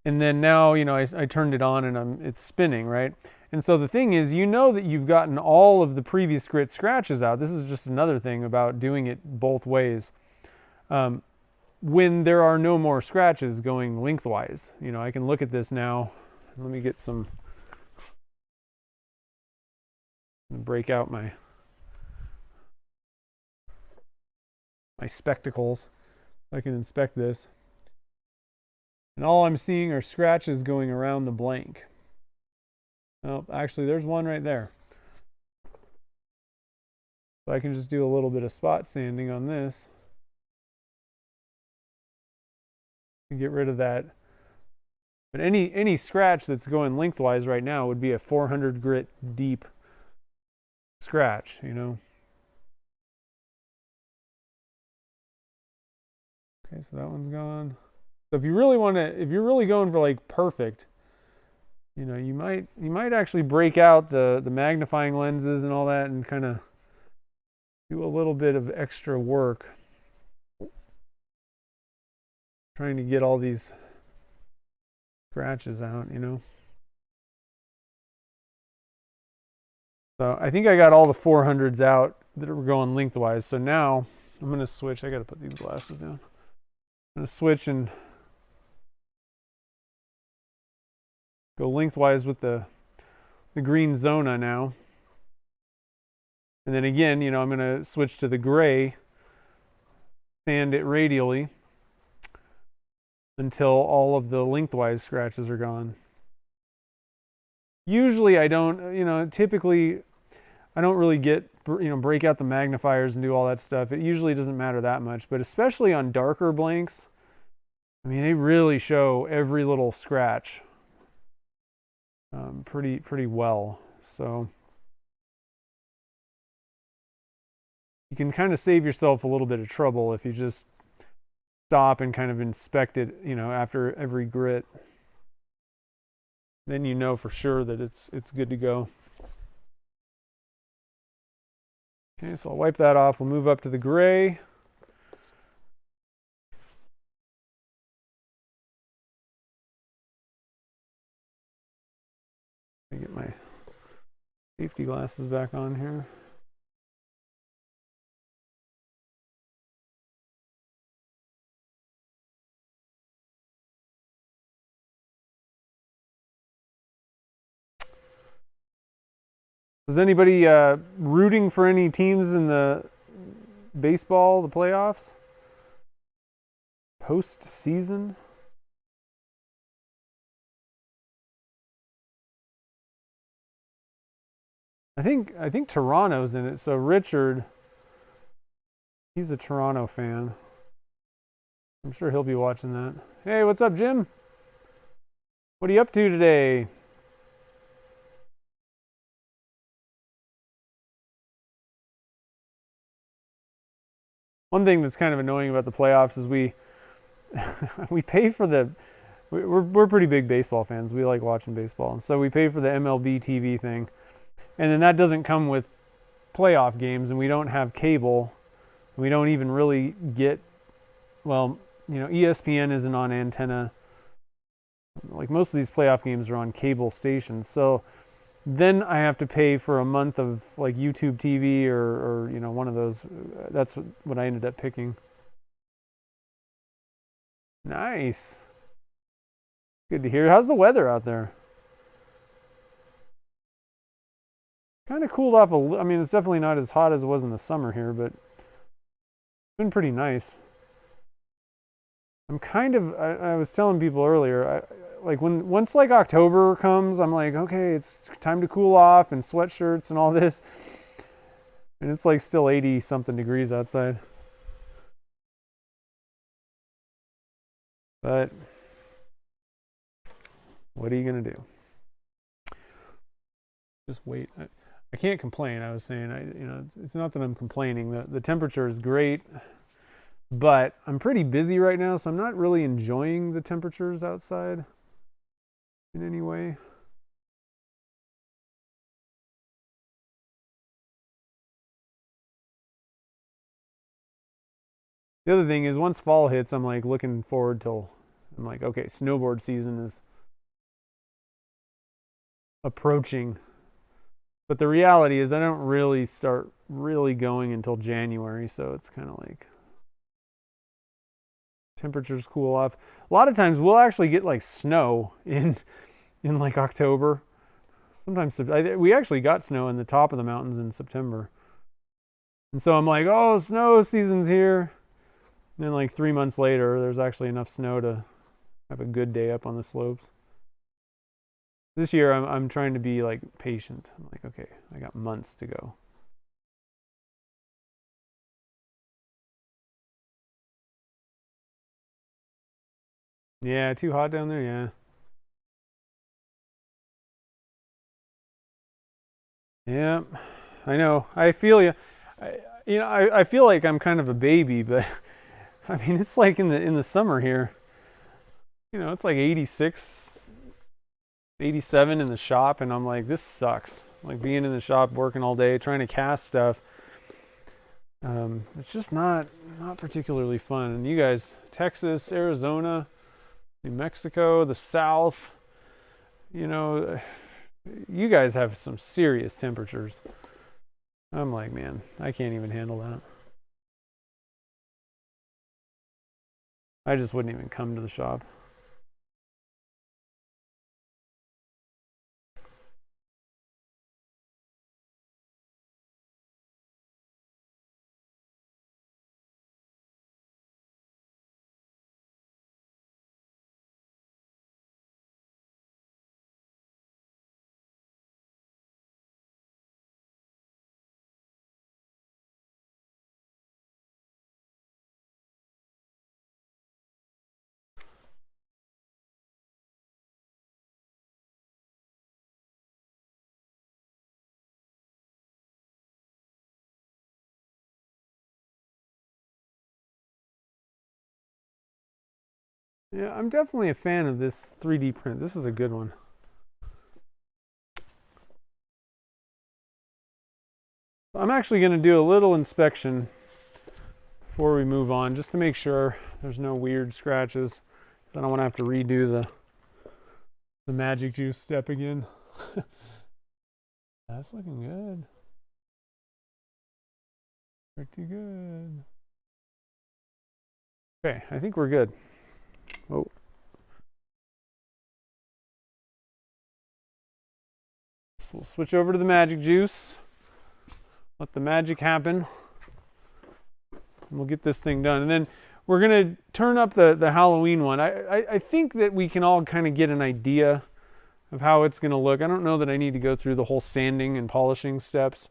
and then now I turned it on and it's spinning, right? And so the thing is, that you've gotten all of the previous grit scratches out. This is just another thing about doing it both ways. When there are no more scratches going lengthwise, I can look at this now. Let me get some. Break out my spectacles so I can inspect this. And all I'm seeing are scratches going around the blank. Oh, actually, there's one right there. So I can just do a little bit of spot sanding on this to get rid of that. But any scratch that's going lengthwise right now would be a 400 grit deep scratch, you know. Okay, so that one's gone. So if you really want to, if you're really going for like perfect, you know, you might actually break out the magnifying lenses and all that and kind of do a little bit of extra work trying to get all these scratches out, you know. So I think I got all the 400s out that were going lengthwise. So now I'm going to switch. I got to put these glasses down. I'm going to switch and go lengthwise with the green Zona now. And then again, you know, I'm going to switch to the gray, sand it radially until all of the lengthwise scratches are gone. Usually I don't, you know, typically I don't really get, you know, break out the magnifiers and do all that stuff. It usually doesn't matter that much, but especially on darker blanks, I mean, they really show every little scratch pretty well. So you can kind of save yourself a little bit of trouble if you just stop and kind of inspect it, you know, after every grit. Then you know for sure that it's good to go. Okay, so I'll wipe that off. We'll move up to the gray. Let me get my safety glasses back on here. Is anybody rooting for any teams in the baseball, the playoffs? Postseason? I think Toronto's in it. So Richard, he's a Toronto fan. I'm sure he'll be watching that. Hey, what's up, Jim? What are you up to today? One thing that's kind of annoying about the playoffs is we pay for the we're pretty big baseball fans. We like watching baseball, and so we pay for the MLB TV thing, and then that doesn't come with playoff games, and we don't have cable. We don't even really get, well, you know, ESPN isn't on antenna. Like most of these playoff games are on cable stations, so then I have to pay for a month of like YouTube TV or you know, one of those. That's what I ended up picking. Nice. Good to hear. How's the weather out there? Kind of cooled off I mean, it's definitely not as hot as it was in the summer here, but it's been pretty nice. I'm kind of, I was telling people earlier, like once like October comes, I'm like, okay, it's time to cool off and sweatshirts and all this. And it's like still 80 something degrees outside. But what are you going to do? Just wait. I can't complain. I was saying, you know, it's not that I'm complaining. The temperature is great, but I'm pretty busy right now, so I'm not really enjoying the temperatures outside in any way. The other thing is once fall hits, I'm like looking forward till I'm like, okay, snowboard season is approaching. But the reality is I don't really start really going until January, so it's kind of like temperatures cool off. A lot of times we'll actually get like snow in like October. Sometimes we actually got snow in the top of the mountains in September. And so I'm like, oh, snow season's here. And then like 3 months later, there's actually enough snow to have a good day up on the slopes. This year I'm trying to be like patient. I'm like, okay, I got months to go. Yeah, too hot down there. Yeah. Yeah, I know. I feel you. I feel like I'm kind of a baby, but I mean, it's like in the summer here. It's like 86, 87 in the shop, and I'm like, this sucks. Like being in the shop, working all day, trying to cast stuff. It's just not particularly fun. And you guys, Texas, Arizona, New Mexico, the South, you know, you guys have some serious temperatures. I'm like, man, I can't even handle that. I just wouldn't even come to the shop. Yeah, I'm definitely a fan of this 3D print. This is a good one. I'm actually going to do a little inspection before we move on, just to make sure there's no weird scratches. I don't want to have to redo the magic juice step again. That's looking good. Pretty good. Okay, I think we're good. Oh. So we'll switch over to the magic juice. Let the magic happen. And we'll get this thing done. And then we're going to turn up the Halloween one. I think that we can all kind of get an idea of how it's going to look. I don't know that I need to go through the whole sanding and polishing steps.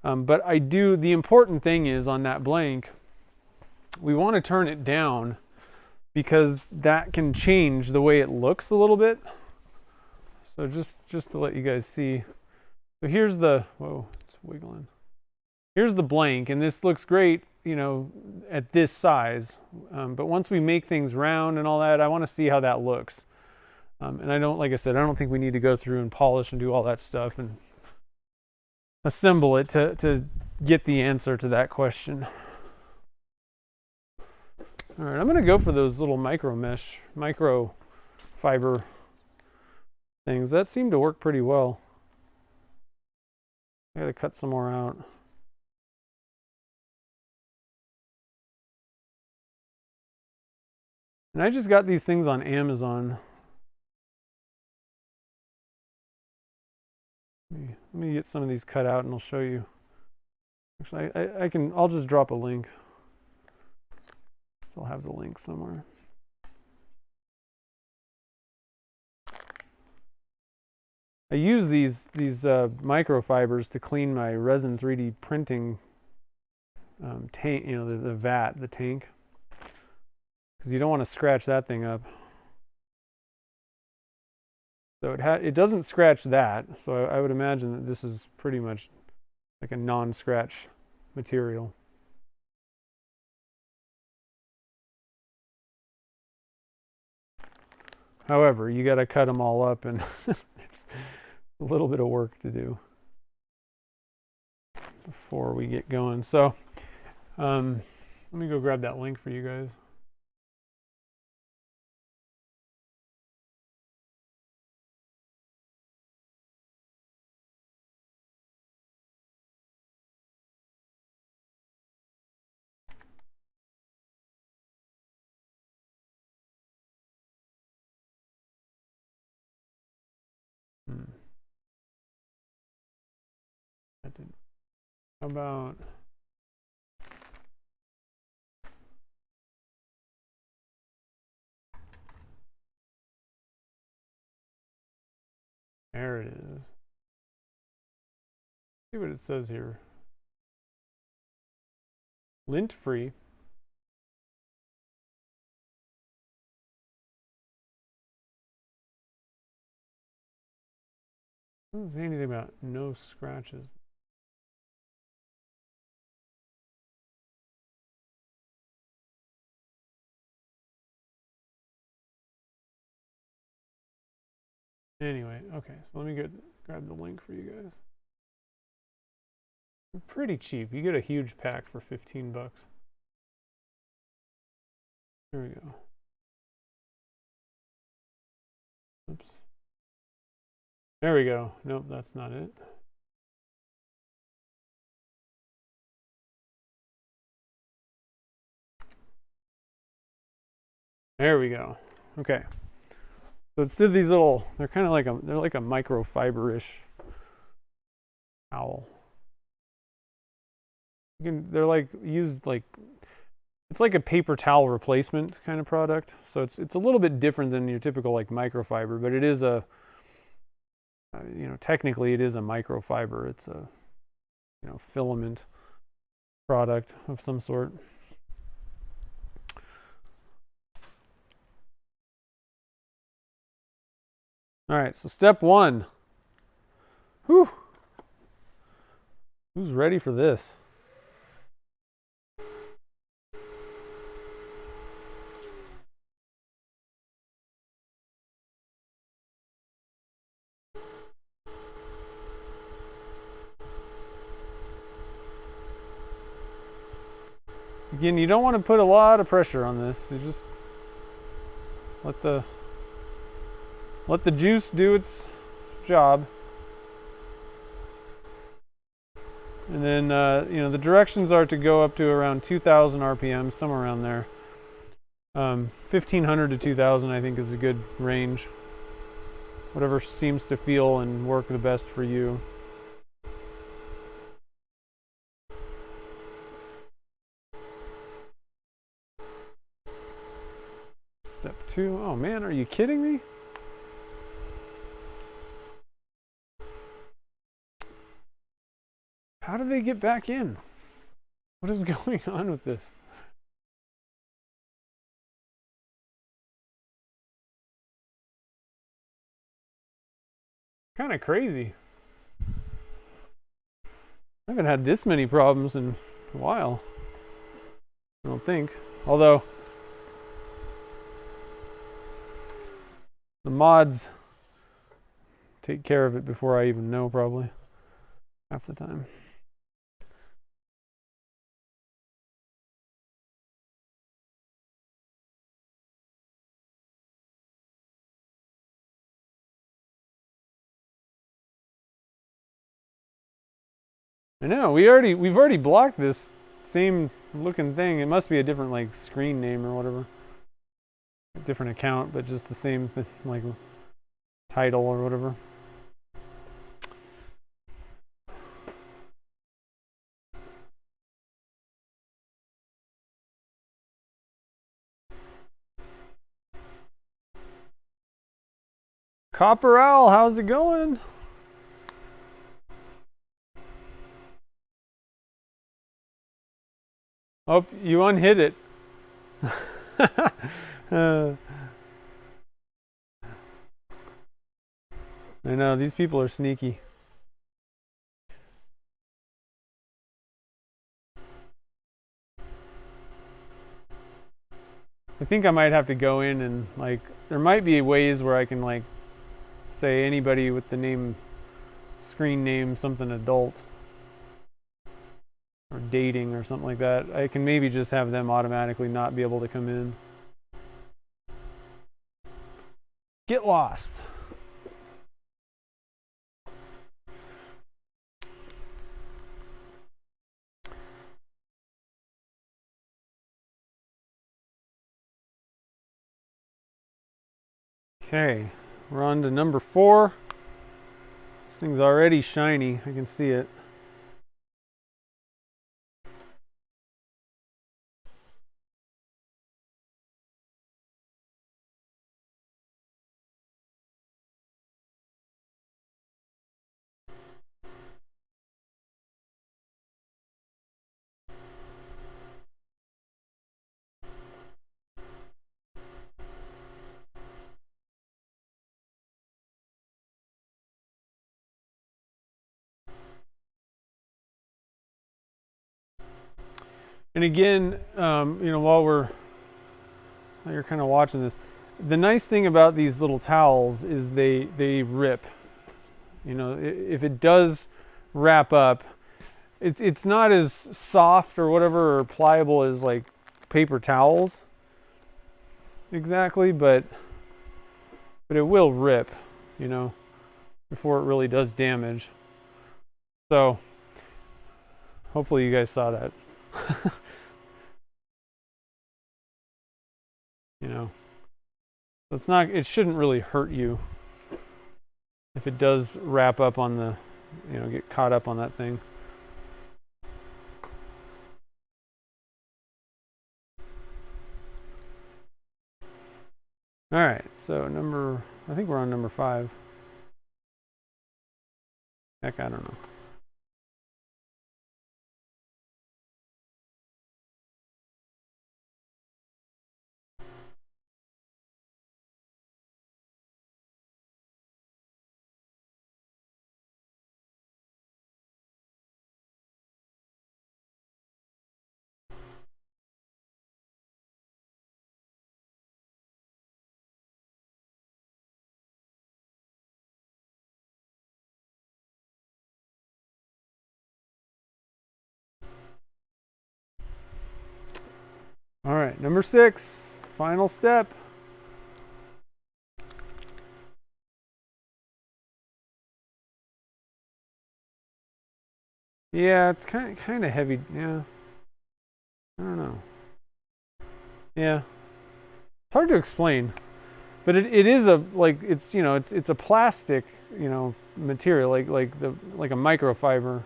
But I do, the important thing is on that blank, we want to turn it down because that can change the way it looks a little bit. So just to let you guys see. So here's the, whoa, it's wiggling. Here's the blank, and this looks great, at this size. But once we make things round and all that, I want to see how that looks. And I don't, like I said, I don't think we need to go through and polish and do all that stuff and assemble it to get the answer to that question. All right, I'm going to go for those little micro fiber things. That seemed to work pretty well. I got to cut some more out. And I just got these things on Amazon. Let me get some of these cut out and I'll show you. Actually, I'll just drop a link. Still have the link somewhere. I use these microfibers to clean my resin 3D printing tank, the vat, the tank, because you don't want to scratch that thing up. So it doesn't scratch that, so I would imagine that this is pretty much like a non-scratch material. However, you got to cut them all up, and there's a little bit of work to do before we get going. So let me go grab that link for you guys. That didn't. How about there it is. See what it says here. Lint free. Doesn't say anything about no scratches. Anyway, okay, so let me grab the link for you guys. Pretty cheap. You get a huge pack for 15 bucks. There we go. Oops. There we go. Nope, that's not it. There we go. Okay. So it's these little, they're kind of like they're like a microfiber-ish towel. They're like used like, it's like a paper towel replacement kind of product. So it's a little bit different than your typical like microfiber, but it is a, you know, technically it is a microfiber. It's a, you know, filament product of some sort. All right, so step one. Whew. Who's ready for this? Again, you don't want to put a lot of pressure on this. You just let the juice do its job. And then, you know, the directions are to go up to around 2,000 RPM, somewhere around there. 1,500 to 2,000, I think, is a good range. Whatever seems to feel and work the best for you. Step two. Oh man, are you kidding me? How do they get back in? What is going on with this? Kind of crazy. I haven't had this many problems in a while. I don't think. Although the mods take care of it before I even know, probably, half the time. I know, we've already blocked this same looking thing. It must be a different like screen name or whatever. A different account, but just the same like title or whatever. Copper Owl, how's it going? Oh, you unhit it. I know, these people are sneaky. I think I might have to go in and like, there might be ways where I can like say anybody with the name, screen name, something adult or dating or something like that. I can maybe just have them automatically not be able to come in. Get lost. Okay, we're on to number 4. This thing's already shiny. I can see it. And again, you know, while you're kind of watching this, the nice thing about these little towels is they rip. You know, if it does wrap up, it's not as soft or whatever or pliable as like paper towels exactly, but it will rip, you know, before it really does damage. So hopefully you guys saw that. You know, it shouldn't really hurt you if it does wrap up on the, you know, get caught up on that thing. All right, so I think we're on number 5. Heck, I don't know. All right, number 6, final step. Yeah, it's kind of heavy. Yeah, I don't know. Yeah, it's hard to explain, but it is a, like, it's, you know, it's a plastic, you know, material, like a microfiber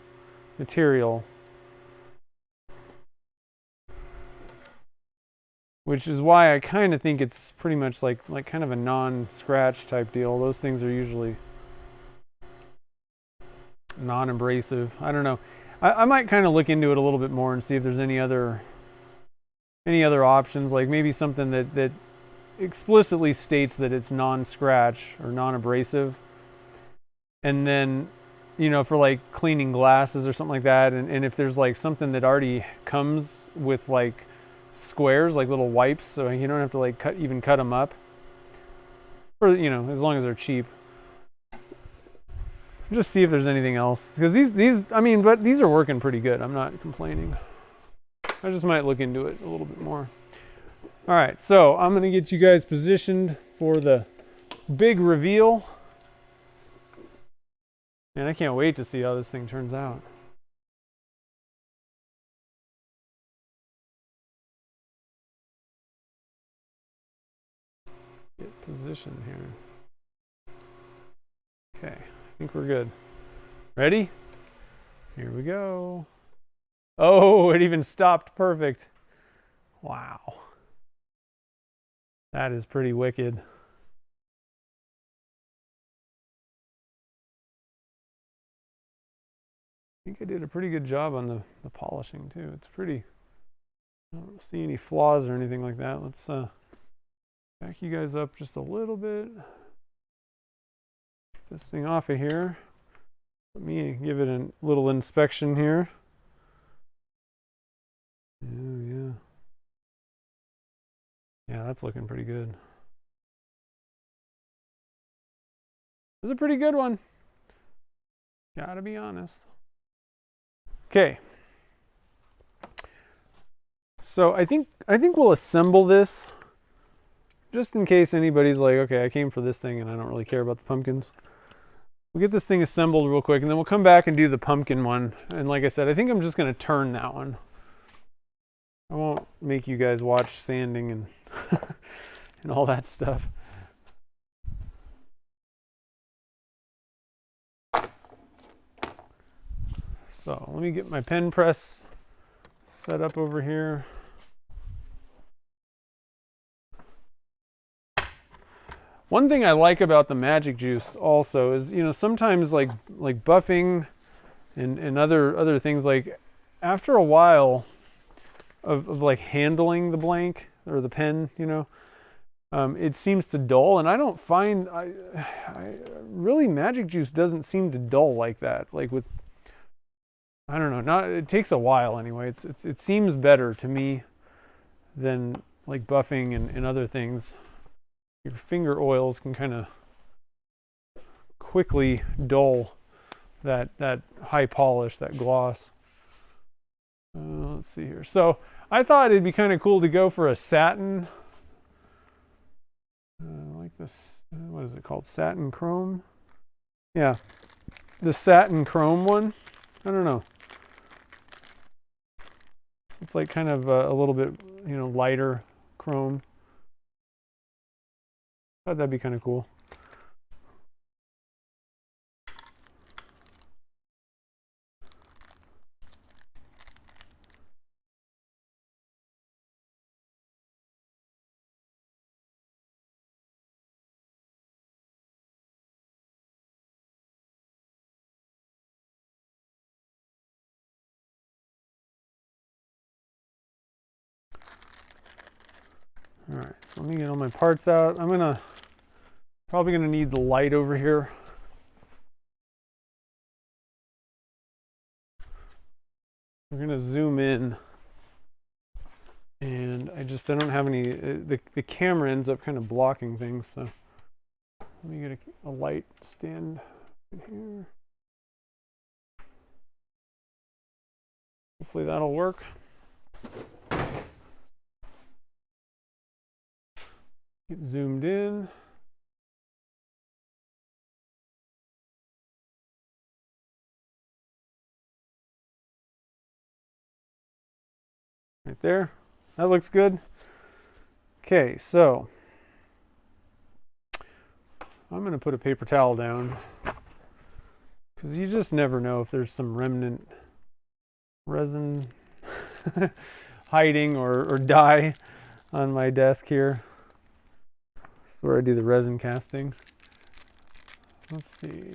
material, which is why I kind of think it's pretty much like kind of a non-scratch type deal. Those things are usually non-abrasive. I don't know. I might kind of look into it a little bit more and see if there's any other options, like maybe something that explicitly states that it's non-scratch or non-abrasive, and then, you know, for like cleaning glasses or something like that, and if there's like something that already comes with like squares, like little wipes, so you don't have to like cut them up, or, you know, as long as they're cheap. Just see if there's anything else, because these I mean, but these are working pretty good. I'm not complaining. I just might look into it a little bit more. All right, so I'm gonna get you guys positioned for the big reveal, and I can't wait to see how this thing turns out. Get positioned here. Okay, I think we're good. Ready? Here we go. Oh, it even stopped perfect. Wow. That is pretty wicked. I think I did a pretty good job on the polishing too. It's pretty, I don't see any flaws or anything like that. Let's back you guys up just a little bit. Get this thing off of here. Let me give it a little inspection here. Oh, yeah. Yeah, that's looking pretty good. This is a pretty good one. Gotta be honest. Okay. So I think we'll assemble this, just in case anybody's like, okay, I came for this thing and I don't really care about the pumpkins. We'll get this thing assembled real quick, and then we'll come back and do the pumpkin one. And like I said, I think I'm just going to turn that one. I won't make you guys watch sanding and and all that stuff. So let me get my pen press set up over here. One thing I like about the magic juice also is, you know, sometimes like buffing and other things, like after a while of like handling the blank or the pen, you know, it seems to dull, and I don't find I really magic juice doesn't seem to dull like that. Like with I don't know. Not it takes a while anyway. It seems better to me than like buffing and other things. Your finger oils can kind of quickly dull that high polish, that gloss. Let's see here. So I thought it'd be kind of cool to go for a satin, like this. What is it called? Satin chrome. Yeah, the satin chrome one. I don't know. It's like kind of a little bit, lighter chrome. Thought that'd be kind of cool. All right, so let me get all my parts out. I'm probably gonna need the light over here. We're gonna zoom in, and I don't have any. The camera ends up kind of blocking things, so let me get a light stand in here. Hopefully that'll work. Get zoomed in. Right there. That looks good. Okay, so I'm going to put a paper towel down because you just never know if there's some remnant resin hiding or dye on my desk here. This is where I do the resin casting. Let's see.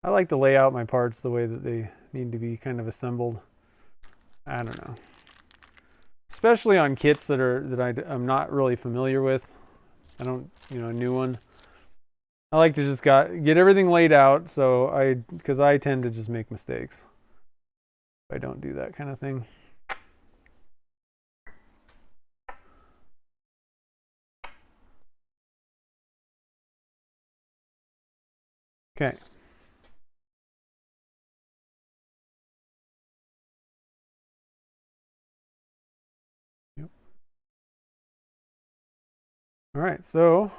I like to lay out my parts the way that they need to be kind of assembled. I don't know. Especially on kits that I'm not really familiar with. I don't, a new one. I like to just get everything laid out because I tend to just make mistakes. I don't do that kind of thing. Okay. Yep. All right, so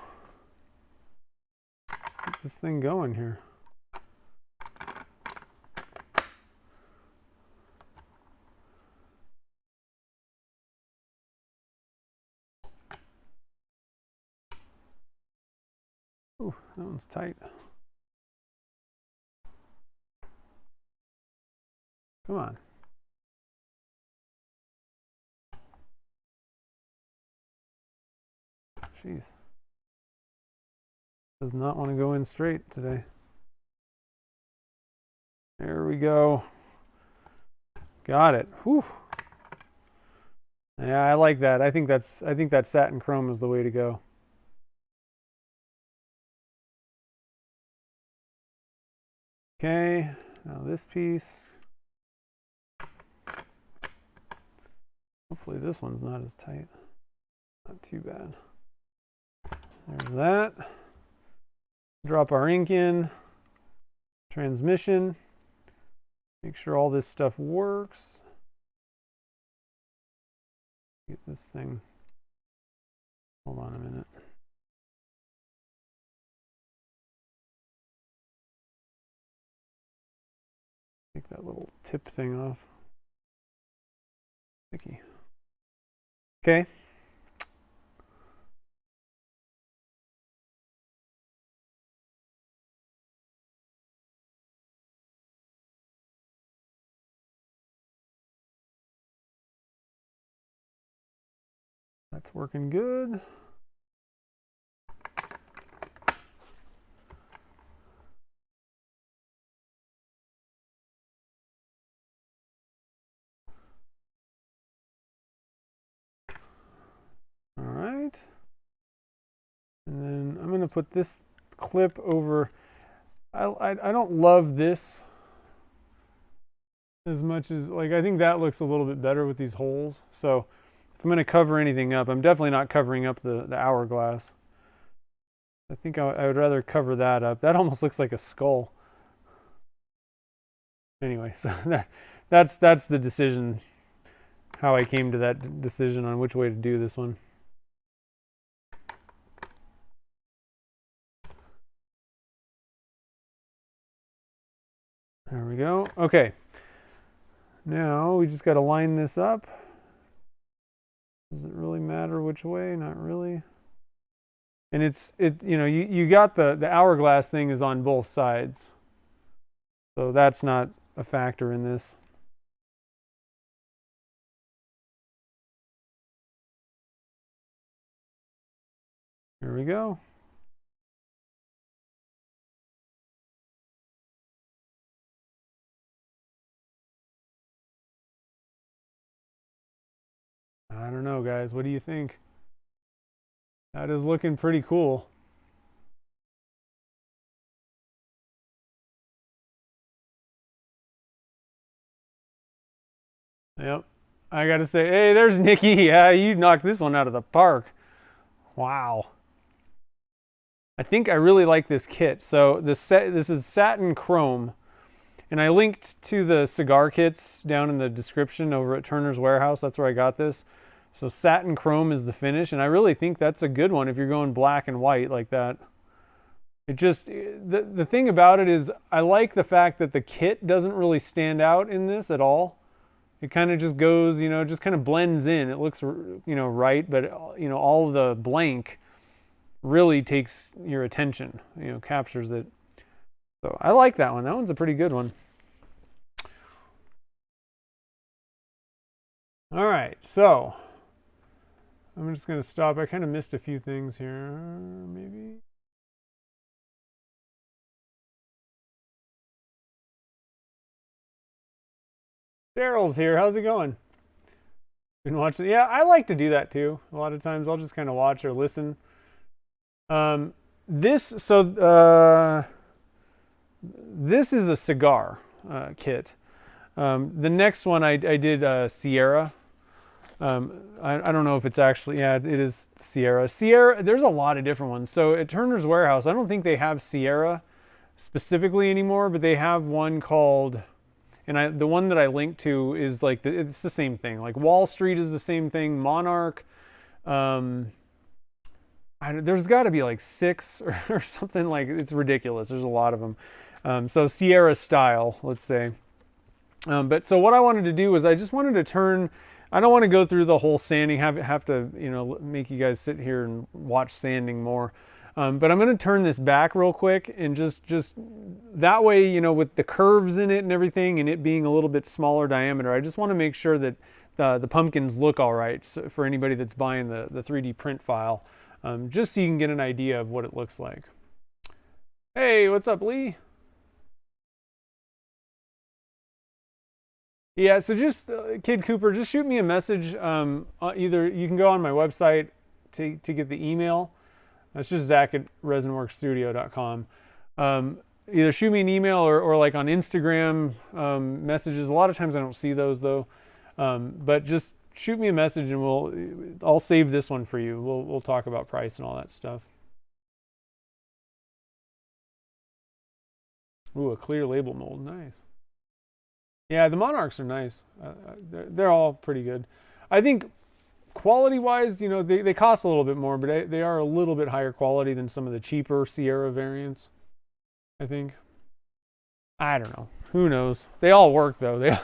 let's get this thing going here. Ooh, that one's tight. Come on. Jeez. Does not want to go in straight today. There we go. Got it. Whew. Yeah, I like that. I think that satin chrome is the way to go. Okay, now this piece. Hopefully this one's not as tight. Not too bad. There's that. Drop our ink in. Transmission. Make sure all this stuff works. Get this thing. Hold on a minute. Take that little tip thing off. Sticky. Okay. That's working good. All right. to put this clip over. I don't love this as much as, like, I think that looks a little bit better with these holes. So if I'm going to cover anything up, I'm definitely not covering up the hourglass. I think I would rather cover that up. That almost looks like a skull. Anyway, so that's the decision, how I came to that decision on which way to do this one. There we go. Okay. Now we just got to line this up. Does it really matter which way? Not really. And you got the hourglass thing is on both sides. So that's not a factor in this. Here we go. I don't know, guys. What do you think? That is looking pretty cool. Yep. I got to say, hey, there's Nikki. Yeah, you knocked this one out of the park. Wow. I think I really like this kit. So this is satin chrome. And I linked to the cigar kits down in the description over at Turner's Warehouse. That's where I got this. So satin chrome is the finish, and I really think that's a good one if you're going black and white like that. It just, the thing about it is I like the fact that the kit doesn't really stand out in this at all. It kind of just goes, just kind of blends in. It looks, right, but, all of the blank really takes your attention, captures it. So I like that one. That one's a pretty good one. All right, so I'm just going to stop. I kind of missed a few things here, maybe. Daryl's here. How's it going? Been watching? Yeah, I like to do that too. A lot of times I'll just kind of watch or listen. This is a cigar kit. The next one I did Sierra. I don't know if it's actually, yeah, it is Sierra. Sierra, there's a lot of different ones. So at Turner's Warehouse, I don't think they have Sierra specifically anymore, but they have one called, and the one that I linked to is like, it's the same thing. Like Wall Street is the same thing, Monarch. There's got to be like 6 or something, like, it's ridiculous. There's a lot of them. So Sierra style, let's say. But so what I wanted to do was I just wanted to turn, I don't want to go through the whole sanding, have to, make you guys sit here and watch sanding more. But I'm going to turn this back real quick and just that way, with the curves in it and everything and it being a little bit smaller diameter, I just want to make sure that the pumpkins look all right, so for anybody that's buying the 3D print file, just so you can get an idea of what it looks like. Hey, what's up, Lee? Yeah, so just, Kid Cooper, just shoot me a message. Either you can go on my website to get the email. That's just Zach@resinworksstudio.com. Either shoot me an email or like on Instagram messages. A lot of times I don't see those though. But just shoot me a message and I'll save this one for you. We'll talk about price and all that stuff. Ooh, a clear label mold, nice. Yeah, the Monarchs are nice. They're all pretty good. I think quality-wise, they cost a little bit more, but they are a little bit higher quality than some of the cheaper Sierra variants, I think. I don't know. Who knows? They all work though.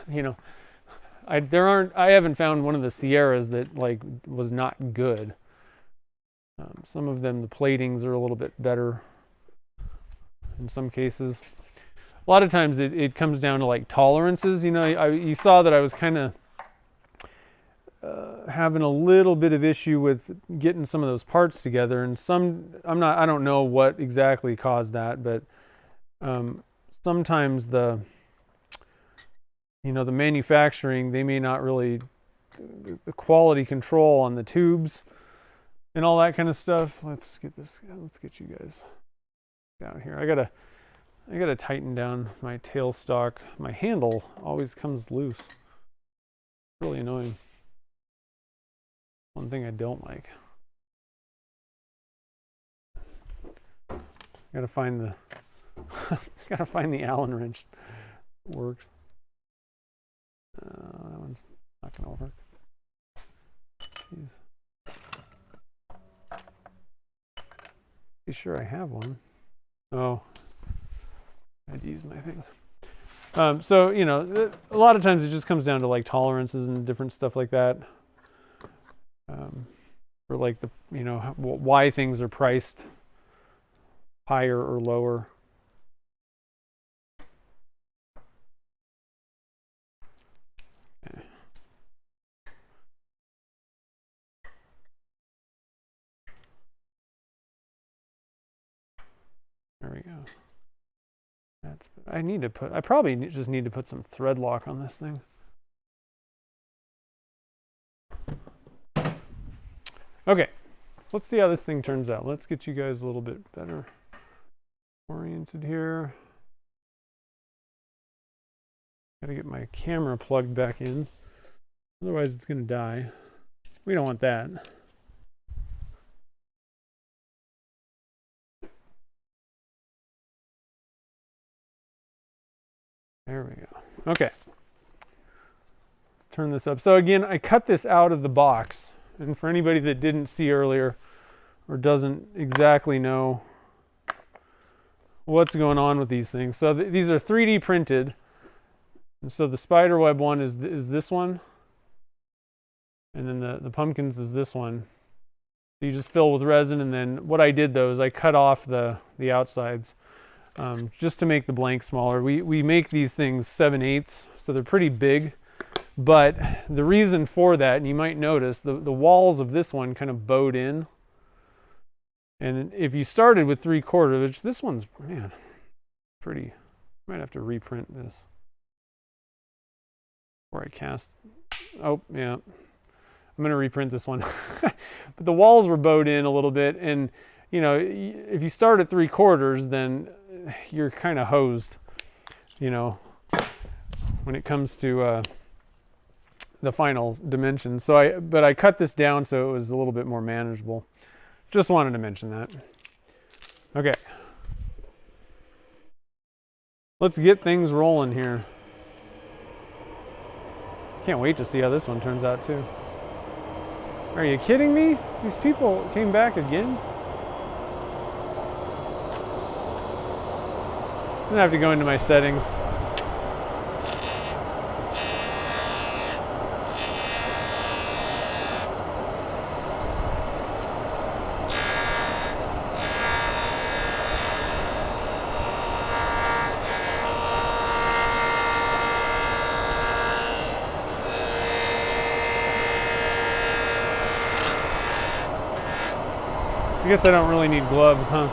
I haven't found one of the Sierras that like was not good. Some of them, the platings are a little bit better in some cases. A lot of times it comes down to like tolerances. You saw that I was kind of having a little bit of issue with getting some of those parts together, and I don't know what exactly caused that, but sometimes the manufacturing, they may not really, the quality control on the tubes and all that kind of stuff. Let's get you guys down here. I gotta tighten down my tailstock. My handle always comes loose. It's really annoying. One thing I don't like. Gotta find the Allen wrench that works. That one's not gonna work. Jeez. Be sure I have one. Oh, I'd use my thing. So, you know, a lot of times it just comes down to like tolerances and different stuff like that. Or like the, you know, why things are priced higher or lower. Okay. There we go. I probably just need to put some thread lock on this thing. Okay, let's see how this thing turns out. Let's get you guys a little bit better oriented here. Gotta get my camera plugged back in. Otherwise it's gonna die. We don't want that. There we go. Okay. Let's turn this up. So again, I cut this out of the box. And for anybody that didn't see earlier or doesn't exactly know what's going on with these things. So these are 3D printed. And so the spiderweb one is this one. And then the pumpkins is this one. So you just fill with resin, and then what I did though is I cut off the outsides. Just to make the blank smaller. We make these things 7/8, so they're pretty big. But the reason for that, and you might notice, the walls of this one kind of bowed in. And if you started with 3/4, which this one's, man, pretty, might have to reprint this. Before I cast, oh, yeah. I'm gonna reprint this one. But the walls were bowed in a little bit, and you know, if you start at 3/4, then you're kind of hosed, you know, when it comes to the final dimensions. So but I cut this down so it was a little bit more manageable. Just wanted to mention that. Okay. Let's get things rolling here. Can't wait to see how this one turns out too. Are you kidding me? These people came back again? I'm gonna have to go into my settings. I guess I don't really need gloves, huh?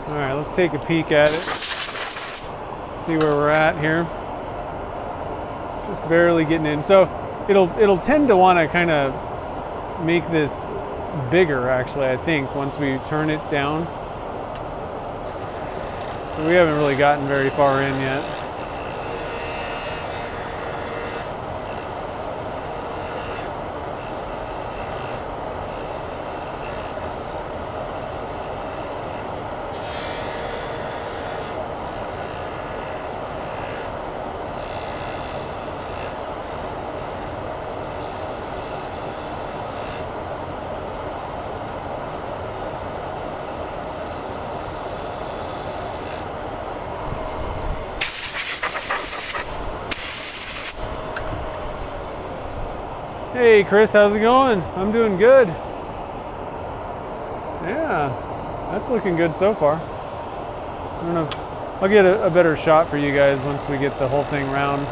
All right, let's take a peek at it. See where we're at here. Just barely getting in. So it'll tend to want to kind of make this bigger, actually, I think, once we turn it down. So we haven't really gotten very far in yet. Hey Chris, how's it going? I'm doing good. Yeah, that's looking good so far. I don't know if I'll get a better shot for you guys once we get the whole thing round.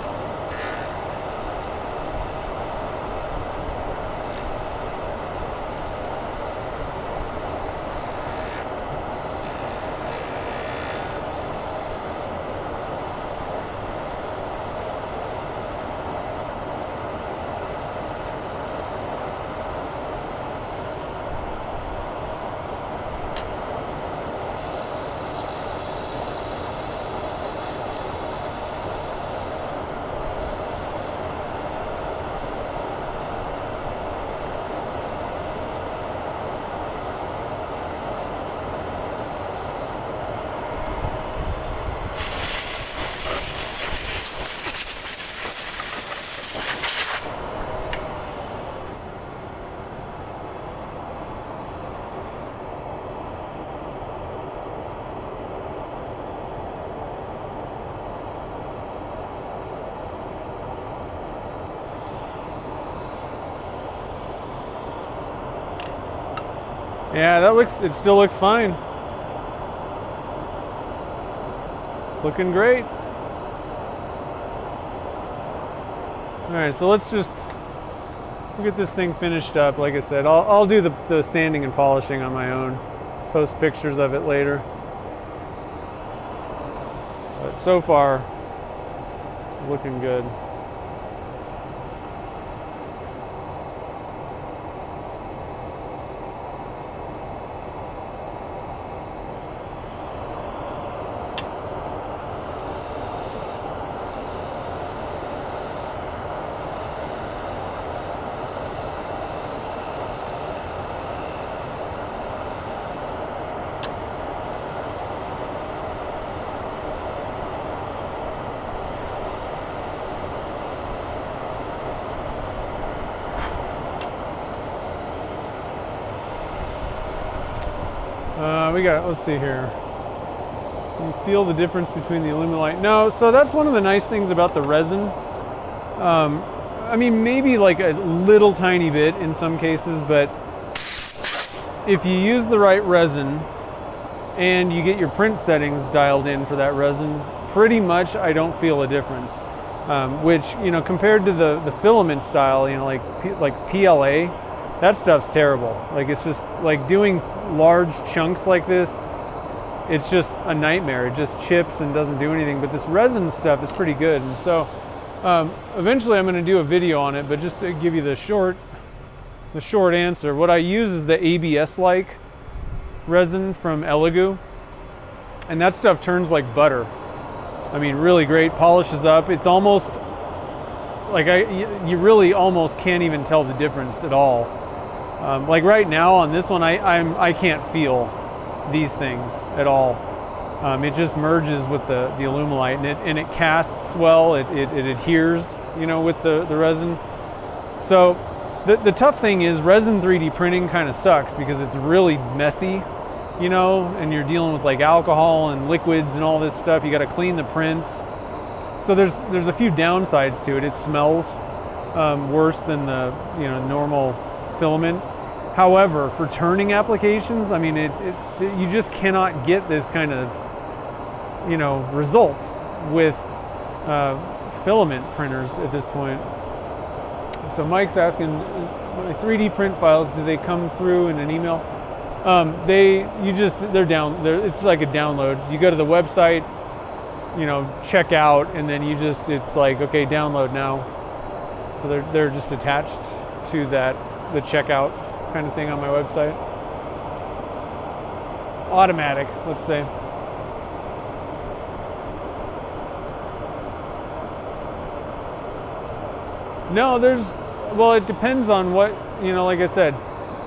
Yeah, it still looks fine. It's looking great. All right, so let's just get this thing finished up. Like I said, I'll do the sanding and polishing on my own. Post pictures of it later. But so far, looking good. Let's see here. Can you feel the difference between the Alumilite? No, so that's one of the nice things about the resin. I mean, maybe like a little tiny bit in some cases, but if you use the right resin and you get your print settings dialed in for that resin, pretty much I don't feel a difference. Which, you know, compared to the filament style, you know, like PLA, that stuff's terrible. Like, it's just like doing large chunks like this, it's just a nightmare. It just chips and doesn't do anything. But this resin stuff is pretty good. And so eventually I'm going to do a video on it, but just to give you the short answer, what I use is the ABS-like resin from Elegoo, and that stuff turns like butter. I mean, really great, polishes up. It's almost like you really almost can't even tell the difference at all. Like right now on this one, I can't feel these things at all. It just merges with the Alumilite, and it casts well. It adheres, you know, with the resin. So the tough thing is resin 3D printing kind of sucks because it's really messy, you know, and you're dealing with like alcohol and liquids and all this stuff. You got to clean the prints. So there's a few downsides to it. It smells worse than the, you know, normal filament. However, for turning applications, I mean, you just cannot get this kind of, you know, results with filament printers at this point. So Mike's asking, 3D print files, do they come through in an email? It's like a download. You go to the website, you know, check out, and then it's like, okay, download now. So they're just attached to the checkout kind of thing on my website. Automatic, let's say. No, well, it depends on what, you know, like I said,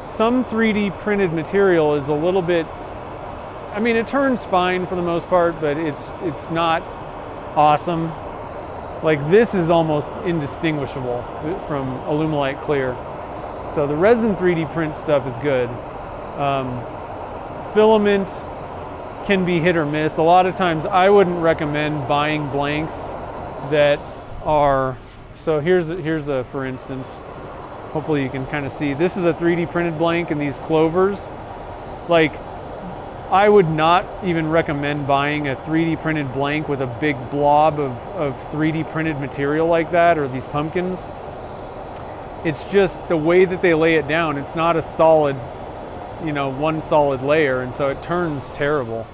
some 3D printed material is a little bit, I mean, it turns fine for the most part, but it's not awesome. Like this is almost indistinguishable from Alumilite clear. So the resin 3D print stuff is good. Filament can be hit or miss. A lot of times I wouldn't recommend buying blanks that are, so here's a for instance. hopefully you can kind of see. This is a 3D printed blank, and these clovers, like, I would not even recommend buying a 3D printed blank with a big blob of 3D printed material like that, or these pumpkins. It's just the way that they lay it down. It's not a solid, you know, one solid layer, and so it turns terrible.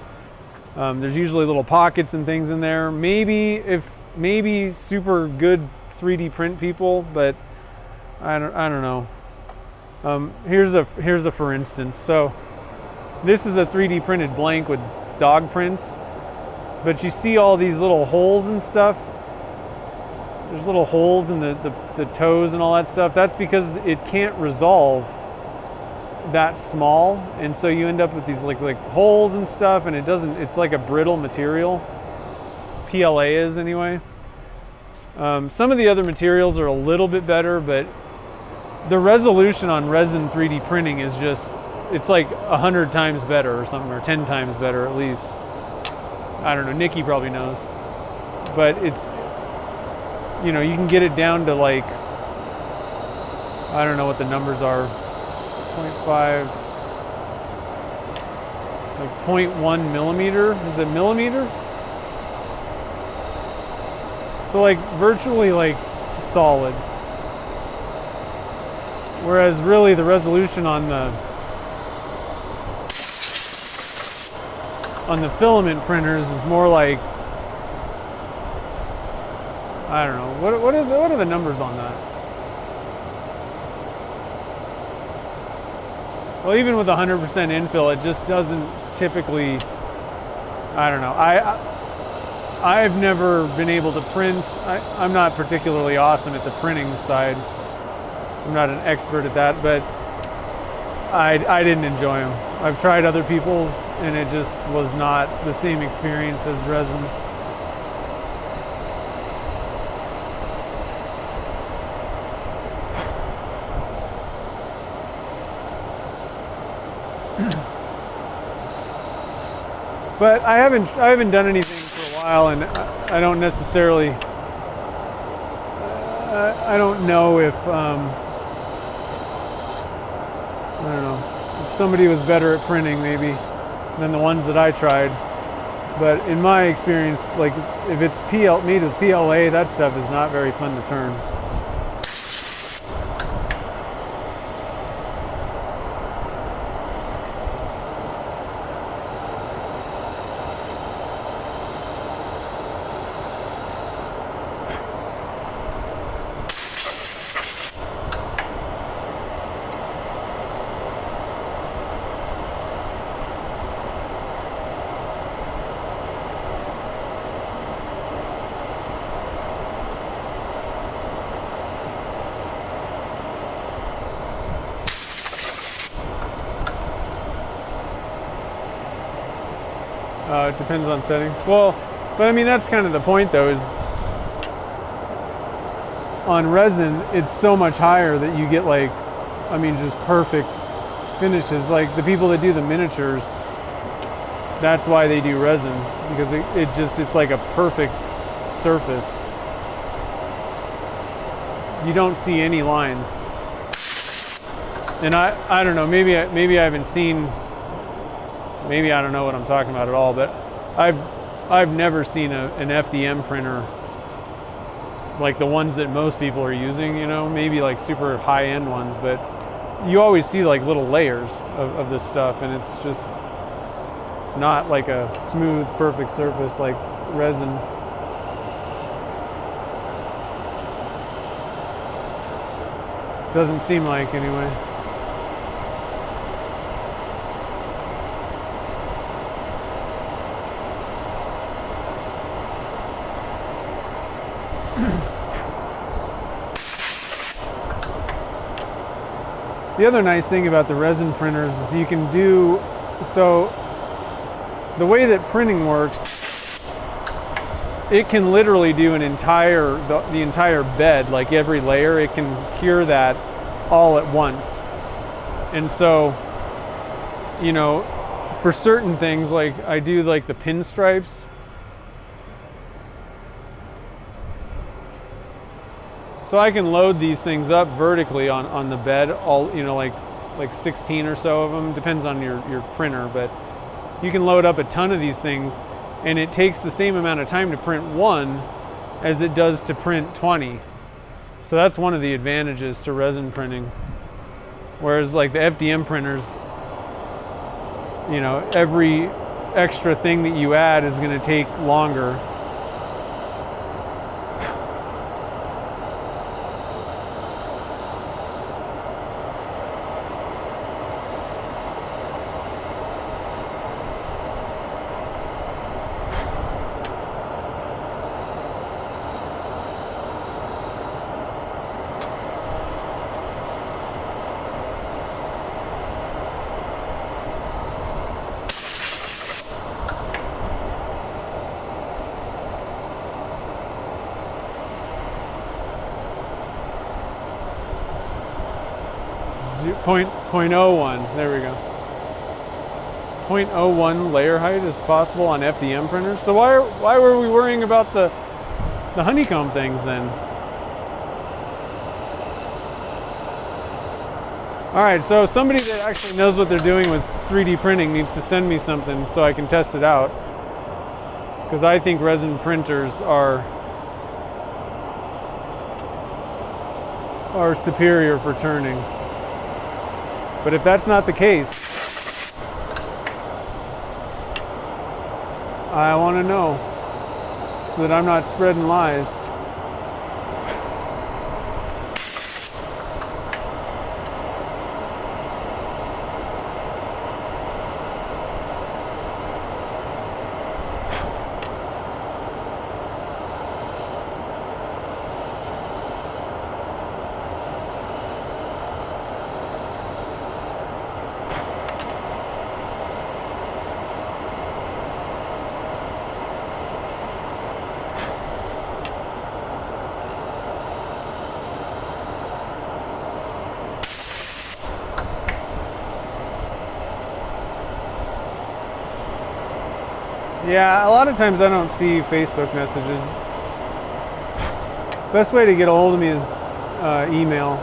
There's usually little pockets and things in there. Maybe super good 3D print people, but I don't know. Here's a for instance. So this is a 3D printed blank with dog prints, but you see all these little holes and stuff. There's little holes in the toes and all that stuff. That's because it can't resolve that small, and so you end up with these like holes and stuff, and it's like a brittle material. PLA is anyway. Some of the other materials are a little bit better, but the resolution on resin 3D printing is just, it's like 100 times better or something, or 10 times better at least. I don't know, Nikki probably knows. But it's, you know, you can get it down to like, I don't know what the numbers are, 0.5, like 0.1 millimeter, is it millimeter? So like virtually like solid. Whereas really the resolution on the filament printers is more like, I don't know, what are the numbers on that? Well, even with 100% infill, it just doesn't typically, I don't know. I've never been able to print. I'm not particularly awesome at the printing side. I'm not an expert at that, but I didn't enjoy them. I've tried other people's, and it just was not the same experience as resin. But I haven't done anything for a while, and I don't necessarily, I don't know if, I don't know, if somebody was better at printing maybe than the ones that I tried. But in my experience, like if it's made with PLA, that stuff is not very fun to turn. It depends on settings. Well, but I mean, that's kind of the point though, is on resin, it's so much higher that you get like, I mean, just perfect finishes. Like the people that do the miniatures, that's why they do resin, because it's like a perfect surface. You don't see any lines. And I don't know, maybe I haven't seen, maybe I don't know what I'm talking about at all, but I've never seen an FDM printer like the ones that most people are using, you know, maybe like super high-end ones, but you always see like little layers of this stuff, and it's not like a smooth, perfect surface like resin. Doesn't seem like, anyway. The other nice thing about the resin printers is you can do, so the way that printing works, it can literally do the entire bed, like every layer, it can cure that all at once. And so, you know, for certain things, like I do like the pinstripes. So I can load these things up vertically on the bed, all, you know, like 16 or so of them, depends on your printer, but you can load up a ton of these things, and it takes the same amount of time to print one as it does to print 20. So that's one of the advantages to resin printing. Whereas like the FDM printers, you know, every extra thing that you add is going to take longer. Point 0.01, there we go. 0.01 layer height is possible on FDM printers. So why were we worrying about the honeycomb things then? All right, so somebody that actually knows what they're doing with 3D printing needs to send me something so I can test it out. Because I think resin printers are superior for turning. But if that's not the case, I want to know so that I'm not spreading lies. Yeah, a lot of times I don't see Facebook messages. Best way to get a hold of me is email.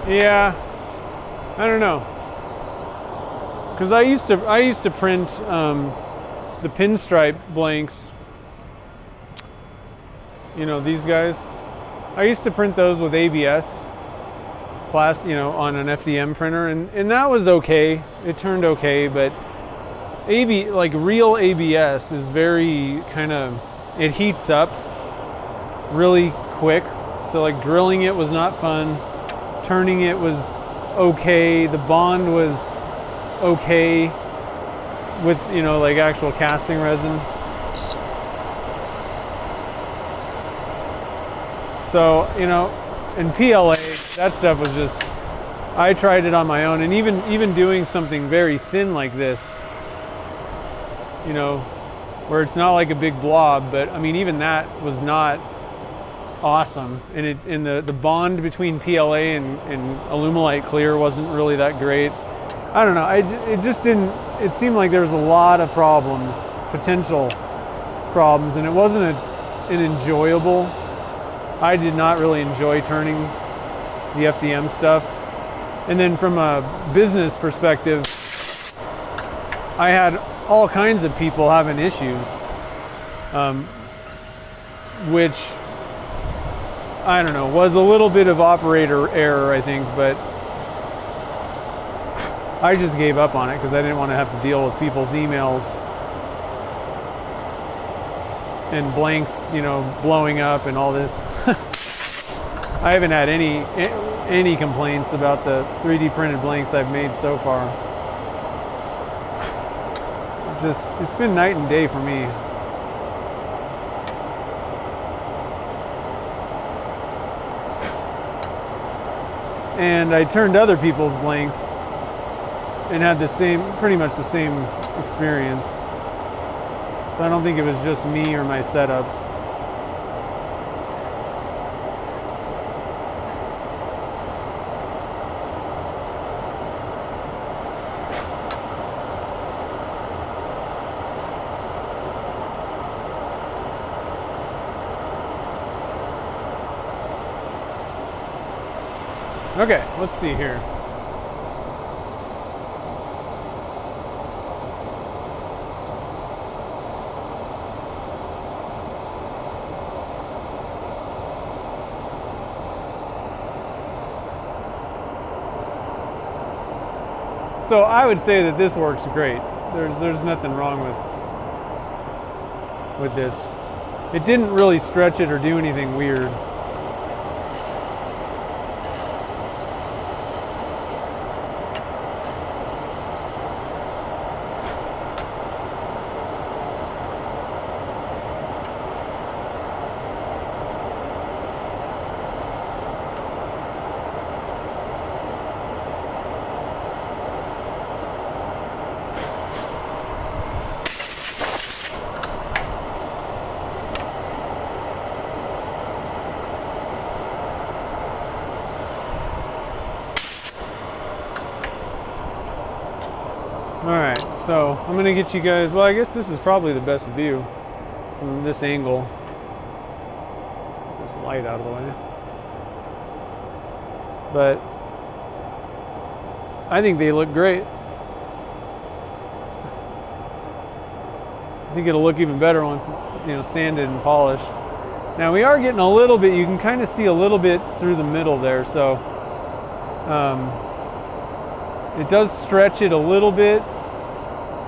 Yeah, I don't know, because I used to print the pinstripe blanks. You know, these guys. I used to print those with ABS, you know, on an FDM printer, and that was okay. It turned okay, but like real ABS is very it heats up really quick. So like drilling it was not fun. Turning it was okay. The bond was okay with, you know, like actual casting resin. So, you know, in PLA, that stuff was just, I tried it on my own, and even doing something very thin like this, you know, where it's not like a big blob, but I mean, even that was not awesome, and the bond between PLA and Alumilite clear wasn't really that great. I don't know. It just didn't. It seemed like there was a lot of problems, potential problems, and it wasn't an enjoyable. I did not really enjoy turning the FDM stuff. And then from a business perspective, I had all kinds of people having issues, which, I don't know, was a little bit of operator error, I think, but I just gave up on it because I didn't want to have to deal with people's emails and blanks, you know, blowing up and all this. I haven't had any complaints about the 3D printed blanks I've made so far. It's been night and day for me. And I turned other people's blanks and had pretty much the same experience. So I don't think it was just me or my setups. Okay, let's see here. So I would say that this works great. There's nothing wrong with this. It didn't really stretch it or do anything weird. Alright, so I'm going to get you guys, well, I guess this is probably the best view from this angle. This light out of the way. But I think they look great. I think it'll look even better once it's, you know, sanded and polished. Now we are getting a little bit, you can kind of see a little bit through the middle there, so it does stretch it a little bit.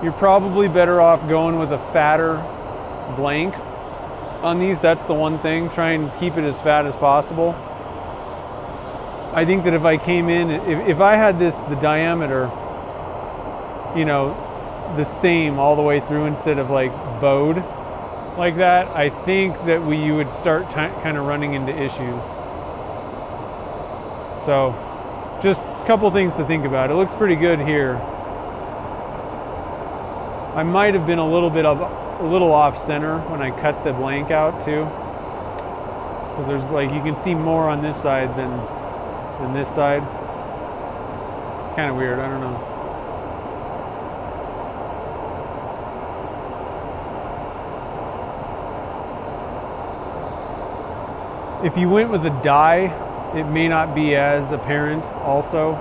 You're probably better off going with a fatter blank on these. That's the one thing. Try and keep it as fat as possible. I think that if I came in, if I had the diameter, you know, the same all the way through instead of like bowed like that, I think that you would start kind of running into issues. So just a couple things to think about. It looks pretty good here. I might have been a little off center when I cut the blank out too, because there's like, you can see more on this side than this side. It's kind of weird, I don't know. If you went with a die, it may not be as apparent also.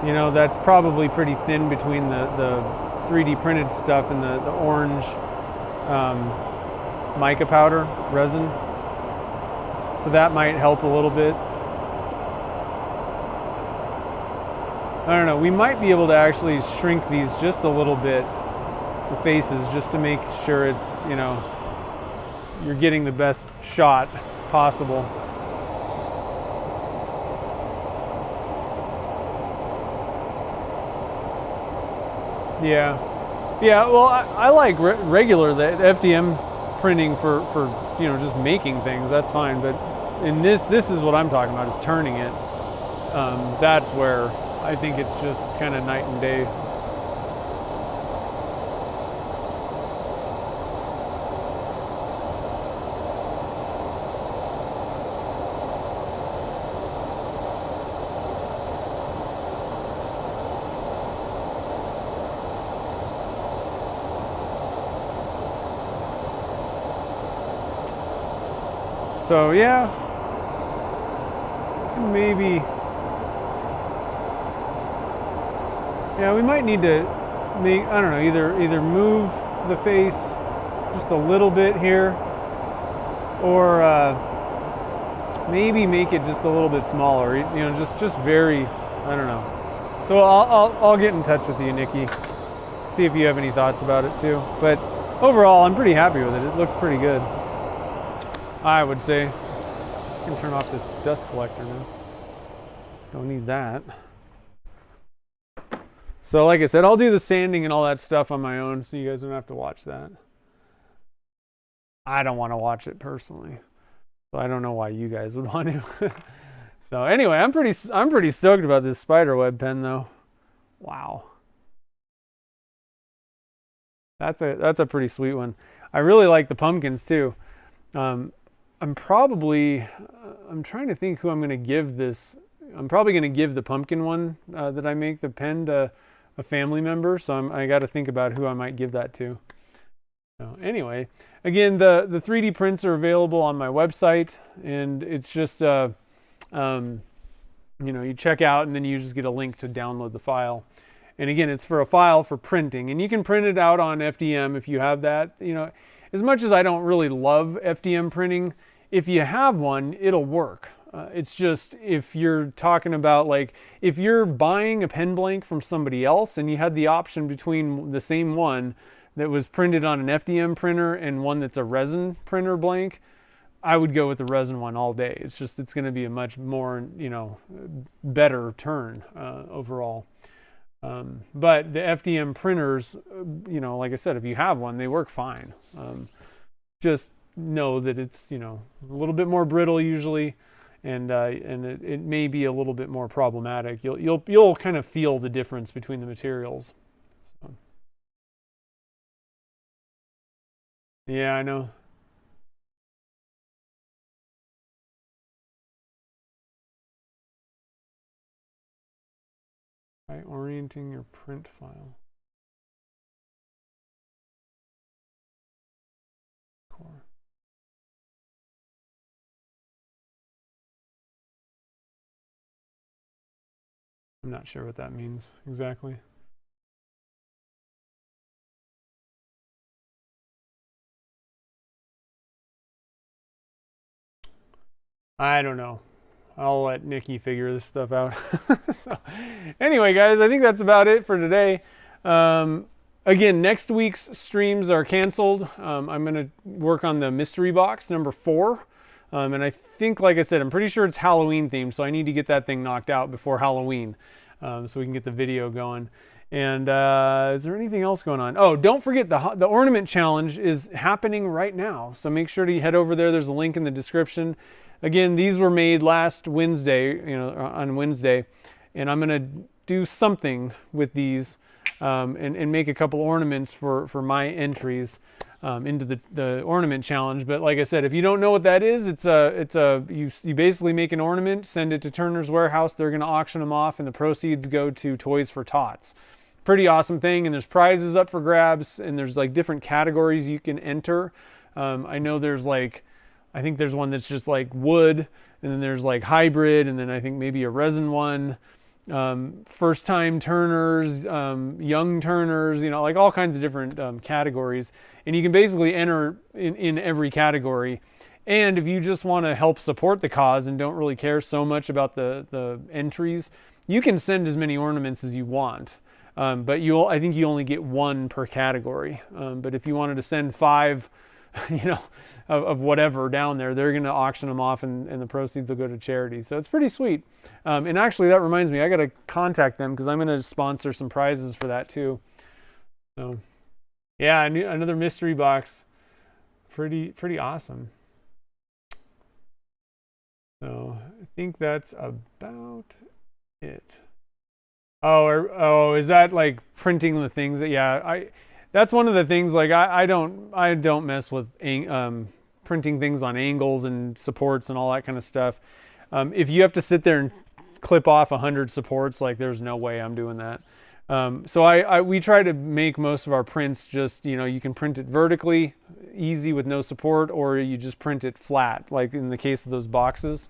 You know, that's probably pretty thin between the 3D printed stuff and the orange mica powder resin. So that might help a little bit. I don't know, we might be able to actually shrink these just a little bit, the faces, just to make sure it's, you know, you're getting the best shot possible. Yeah, well, I like regular, the FDM printing for you know, just making things, that's fine, but in this is what I'm talking about, is turning it. That's where I think it's just kind of night and day. So yeah, maybe, yeah, we might need to make, I don't know, either move the face just a little bit here, or maybe make it just a little bit smaller, you know, just very, I don't know. So I'll get in touch with you, Nikki, see if you have any thoughts about it too. But overall, I'm pretty happy with it. It looks pretty good, I would say. I can turn off this dust collector now. Don't need that. So like I said, I'll do the sanding and all that stuff on my own, so you guys don't have to watch that. I don't want to watch it personally, so I don't know why you guys would want to. So anyway, I'm pretty stoked about this spiderweb pen though. Wow. That's a pretty sweet one. I really like the pumpkins too. I'm trying to think who I'm going to give this. I'm probably going to give the pumpkin one that I make the pen to a family member. So I got to think about who I might give that to. So anyway, again, the 3D prints are available on my website, and it's just you know, you check out and then you just get a link to download the file. And again, it's for a file for printing, and you can print it out on FDM if you have that. You know, as much as I don't really love FDM printing, if you have one, it'll work. It's just, if you're talking about, like, if you're buying a pen blank from somebody else and you had the option between the same one that was printed on an FDM printer and one that's a resin printer blank, I would go with the resin one all day. It's just, it's going to be a much more, you know, better turn overall. But the FDM printers, you know, like I said, if you have one, they work fine. Just know that it's, you know, a little bit more brittle usually, and it may be a little bit more problematic. You'll kind of feel the difference between the materials. So. Yeah, I know. By orienting your print file. Core. I'm not sure what that means exactly. I don't know. I'll let Nikki figure this stuff out. So, anyway, guys, I think that's about it for today. Again, next week's streams are canceled. I'm going to work on the mystery box number 4. And I think, like I said, I'm pretty sure it's Halloween themed, so I need to get that thing knocked out before Halloween, so we can get the video going. And is there anything else going on? Oh, don't forget the ornament challenge is happening right now. So make sure to head over there. There's a link in the description. Again, these were made last Wednesday, you know, on Wednesday, and I'm going to do something with these and make a couple ornaments for my entries into the ornament challenge. But like I said, if you don't know what that is, you basically make an ornament, send it to Turner's Warehouse. They're going to auction them off, and the proceeds go to Toys for Tots. Pretty awesome thing, and there's prizes up for grabs, and there's like different categories you can enter. I know there's like, I think there's one that's just like wood, and then there's like hybrid, and then I think maybe a resin one, first time turners, young turners, you know, like all kinds of different categories. And you can basically enter in every category. And if you just want to help support the cause and don't really care so much about the entries, you can send as many ornaments as you want. But I think you only get 1 per category. But if you wanted to send 5, you know, of whatever down there, they're going to auction them off, and the proceeds will go to charity. So it's pretty sweet. And actually, that reminds me, I got to contact them because I'm going to sponsor some prizes for that too. So yeah, another mystery box. Pretty awesome. So I think that's about it. Oh, is that like printing the things that, yeah, that's one of the things, like I don't mess with printing things on angles and supports and all that kind of stuff. If you have to sit there and clip off 100 supports, like there's no way I'm doing that. So we try to make most of our prints just, you can print it vertically, easy with no support, or you just print it flat, like in the case of those boxes.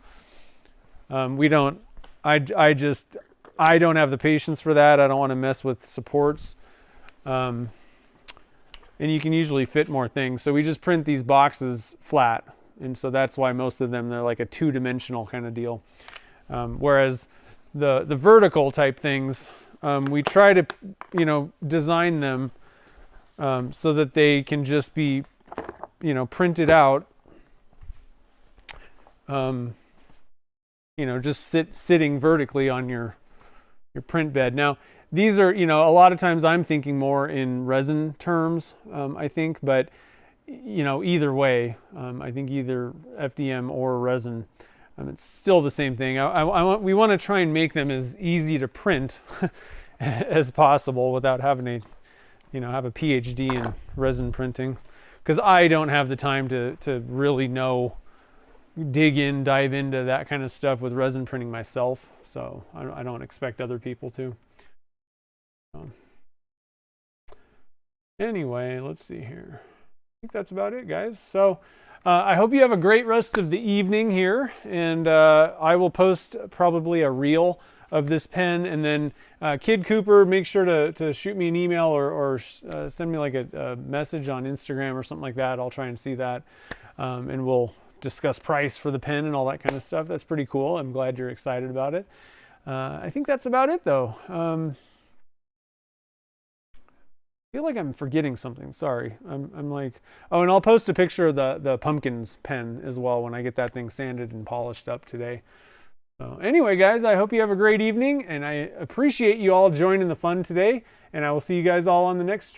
We don't, I don't have the patience for that. I don't want to mess with supports. And you can usually fit more things. So we just print these boxes flat. And so that's why most of them, they're like a two-dimensional kind of deal. Whereas the vertical type things, we try to, design them so that they can just be, printed out, just sitting vertically on your print bed. Now, these are, a lot of times I'm thinking more in resin terms, I think, but, either way, I think either FDM or resin, it's still the same thing. We want to try and make them as easy to print as possible without having to, have a PhD in resin printing, because I don't have the time to really dive into that kind of stuff with resin printing myself. So I don't expect other people to. Anyway, let's see here. I think that's about it, guys. So I hope you have a great rest of the evening here, and I will post probably a reel of this pen, and then Kid Cooper, make sure to shoot me an email or send me like a message on Instagram or something like that. I'll try and see that, and we'll discuss price for the pen and all that kind of stuff. That's pretty cool. I'm glad you're excited about it. I think that's about it, though. I feel like I'm forgetting something. Sorry. I'm like, oh, and I'll post a picture of the Pumpkins pen as well when I get that thing sanded and polished up today. So anyway, guys, I hope you have a great evening, and I appreciate you all joining the fun today, and I will see you guys all on the next stream.